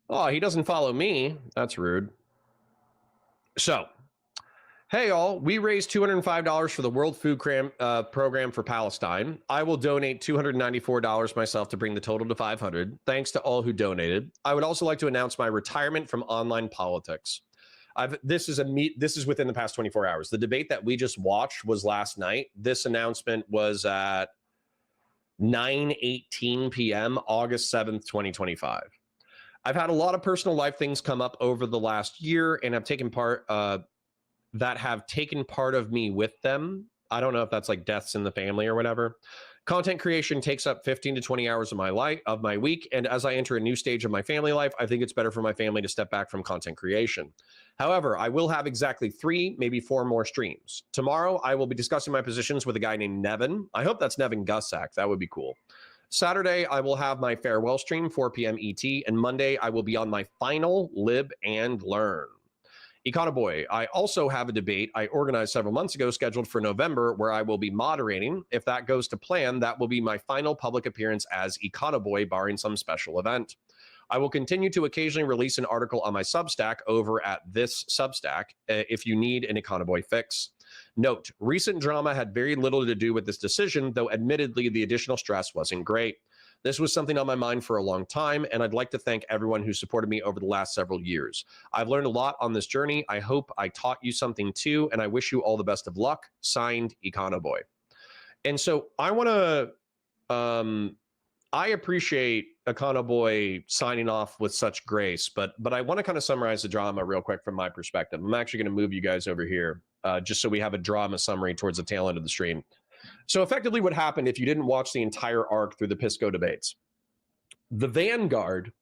Oh, he doesn't follow me. That's rude. So, hey all, we raised $205 for the World Food Program for Palestine. I will donate $294 myself to bring the total to $500. Thanks to all who donated. I would also like to announce my retirement from online politics. This is within the past 24 hours. The debate that we just watched was last night. This announcement was at 9:18 p.m., August 7th, 2025. I've had a lot of personal life things come up over the last year, and I've taken part that have taken part of me with them. I don't know if that's like deaths in the family or whatever. Content creation takes up 15 to 20 hours of my week, and as I enter a new stage of my family life, I think it's better for my family to step back from content creation. However, I will have exactly 3, maybe 4 more streams. Tomorrow, I will be discussing my positions with a guy named Nevin. I hope that's Nevin Gussack. That would be cool. Saturday, I will have my farewell stream, 4 p.m. ET, and Monday, I will be on my final Lib and Learn. Econoboi, I also have a debate I organized several months ago scheduled for November where I will be moderating. If that goes to plan, that will be my final public appearance as Econoboi, barring some special event. I will continue to occasionally release an article on my Substack over at this Substack if you need an Econoboi fix. Note, recent drama had very little to do with this decision, though admittedly the additional stress wasn't great. This was something on my mind for a long time, and I'd like to thank everyone who supported me over the last several years. I've learned a lot on this journey. I hope I taught you something too, and I wish you all the best of luck. Signed, Econoboi. And so I want to, I appreciate Econoboi signing off with such grace, but I want to kind of summarize the drama real quick from my perspective. I'm actually going to move you guys over here just so we have a drama summary towards the tail end of the stream. So effectively what happened, if you didn't watch the entire arc through the Pisco debates, the Vanguard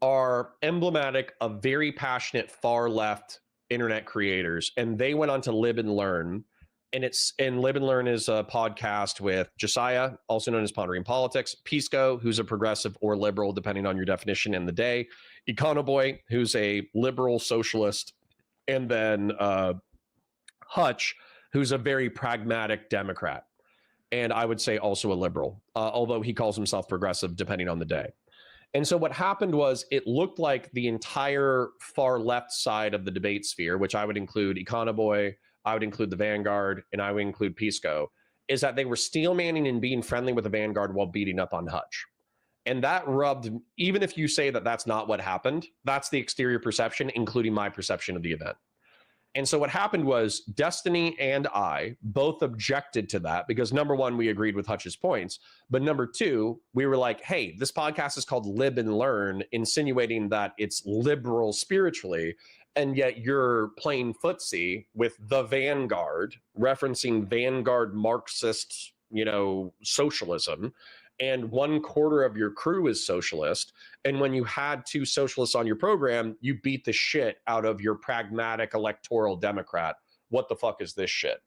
are emblematic of very passionate far left internet creators, and they went on to Lib and Learn. And Lib and Learn is a podcast with Josiah, also known as Pondering Politics, Pisco, who's a progressive or liberal, depending on your definition in the day, Econoboi, who's a liberal socialist, and then Hutch, who's a very pragmatic Democrat. And I would say also a liberal, although he calls himself progressive depending on the day. And so what happened was it looked like the entire far left side of the debate sphere, which I would include Econoboi, I would include the Vanguard, and I would include Pisco, is that they were steelmanning and being friendly with the Vanguard while beating up on Hutch. And that rubbed, even if you say that that's not what happened, that's the exterior perception, including my perception of the event. And so what happened was Destiny and I both objected to that because number one, we agreed with Hutch's points. But number two, we were like, hey, this podcast is called Lib and Learn, insinuating that it's liberal spiritually. And yet you're playing footsie with the Vanguard, referencing Vanguard Marxist, socialism. And 1/4 of your crew is socialist. And when you had 2 socialists on your program, you beat the shit out of your pragmatic electoral Democrat. What the fuck is this shit?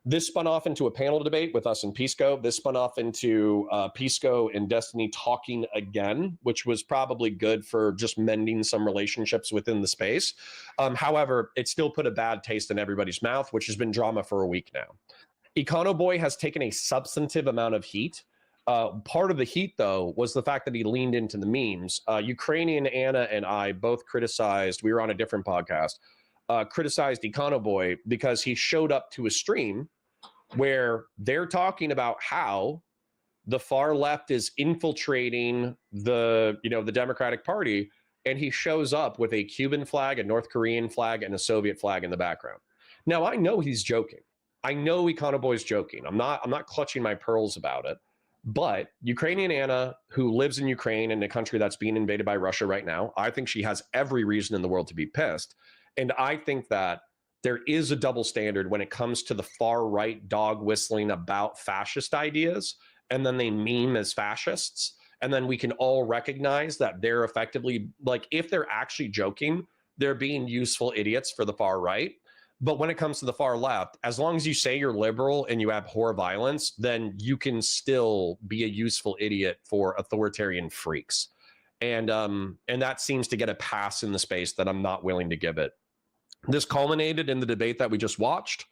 This spun off into a panel debate with us and Pisco. This spun off into Pisco and Destiny talking again, which was probably good for just mending some relationships within the space. However, it still put a bad taste in everybody's mouth, which has been drama for a week now. Econoboi has taken a substantive amount of heat. Part of the heat, though, was the fact that he leaned into the memes. Ukrainian Anna and I both criticized, we were on a different podcast, criticized Econoboi because he showed up to a stream where they're talking about how the far left is infiltrating the Democratic Party, and he shows up with a Cuban flag, a North Korean flag, and a Soviet flag in the background. Now, I know he's joking. I know Econoboi's joking. I'm not clutching my pearls about it. But Ukrainian Anna, who lives in Ukraine, in a country that's being invaded by Russia right now, I think she has every reason in the world to be pissed. And I think that there is a double standard when it comes to the far right dog whistling about fascist ideas, and then they meme as fascists. And then we can all recognize that they're effectively, like, if they're actually joking, they're being useful idiots for the far right. But when it comes to the far left, as long as you say you're liberal and you abhor violence, then you can still be a useful idiot for authoritarian freaks. And that seems to get a pass in the space that I'm not willing to give it. This culminated in the debate that we just watched,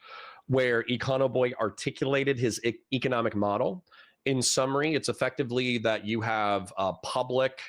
where Econoboi articulated his economic model. In summary, it's effectively that you have public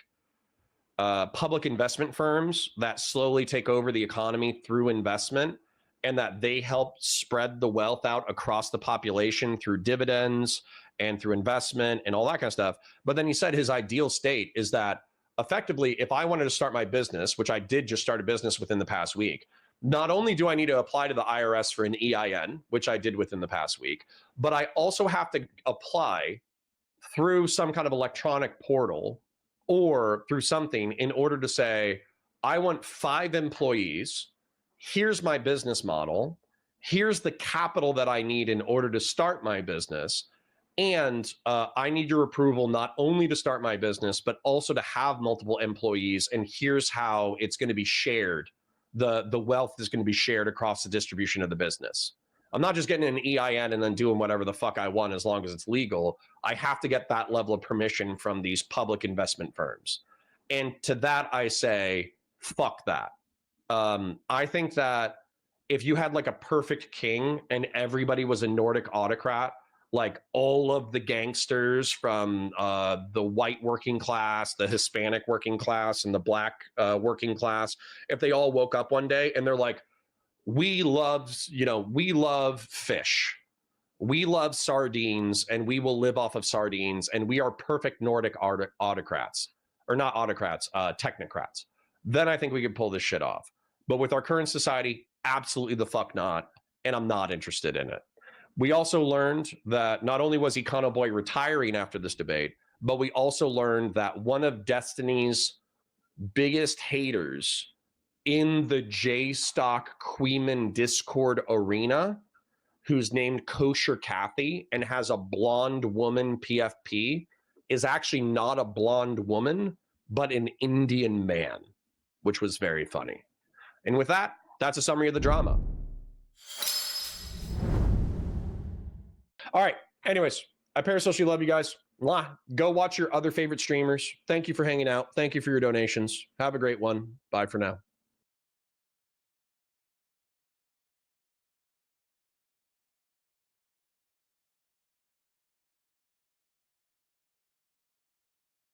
investment firms that slowly take over the economy through investment, and that they help spread the wealth out across the population through dividends and through investment and all that kind of stuff. But then he said his ideal state is that effectively, if I wanted to start my business, which I did just start a business within the past week, not only do I need to apply to the IRS for an EIN, which I did within the past week, but I also have to apply through some kind of electronic portal or through something in order to say, I want 5 employees. Here's my business model. Here's the capital that I need in order to start my business. And I need your approval not only to start my business, but also to have multiple employees. And here's how it's going to be shared. The wealth is going to be shared across the distribution of the business. I'm not just getting an EIN and then doing whatever the fuck I want as long as it's legal. I have to get that level of permission from these public investment firms. And to that, I say, fuck that. I think that if you had like a perfect king and everybody was a Nordic autocrat, like all of the gangsters from the white working class, the Hispanic working class, and the black working class, if they all woke up one day and they're like, we love fish, we love sardines, and we will live off of sardines, and we are perfect Nordic autocrats, or not autocrats, technocrats, then I think we could pull this shit off. But with our current society, absolutely the fuck not. And I'm not interested in it. We also learned that not only was Econoboi retiring after this debate, but we also learned that one of Destiny's biggest haters in the J-Stock Queeman Discord arena, who's named Kosher Kathy and has a blonde woman PFP, is actually not a blonde woman, but an Indian man, which was very funny. And with that, that's a summary of the drama. All right. Anyways, I parasocially love you guys. Mwah. Go watch your other favorite streamers. Thank you for hanging out. Thank you for your donations. Have a great one. Bye for now.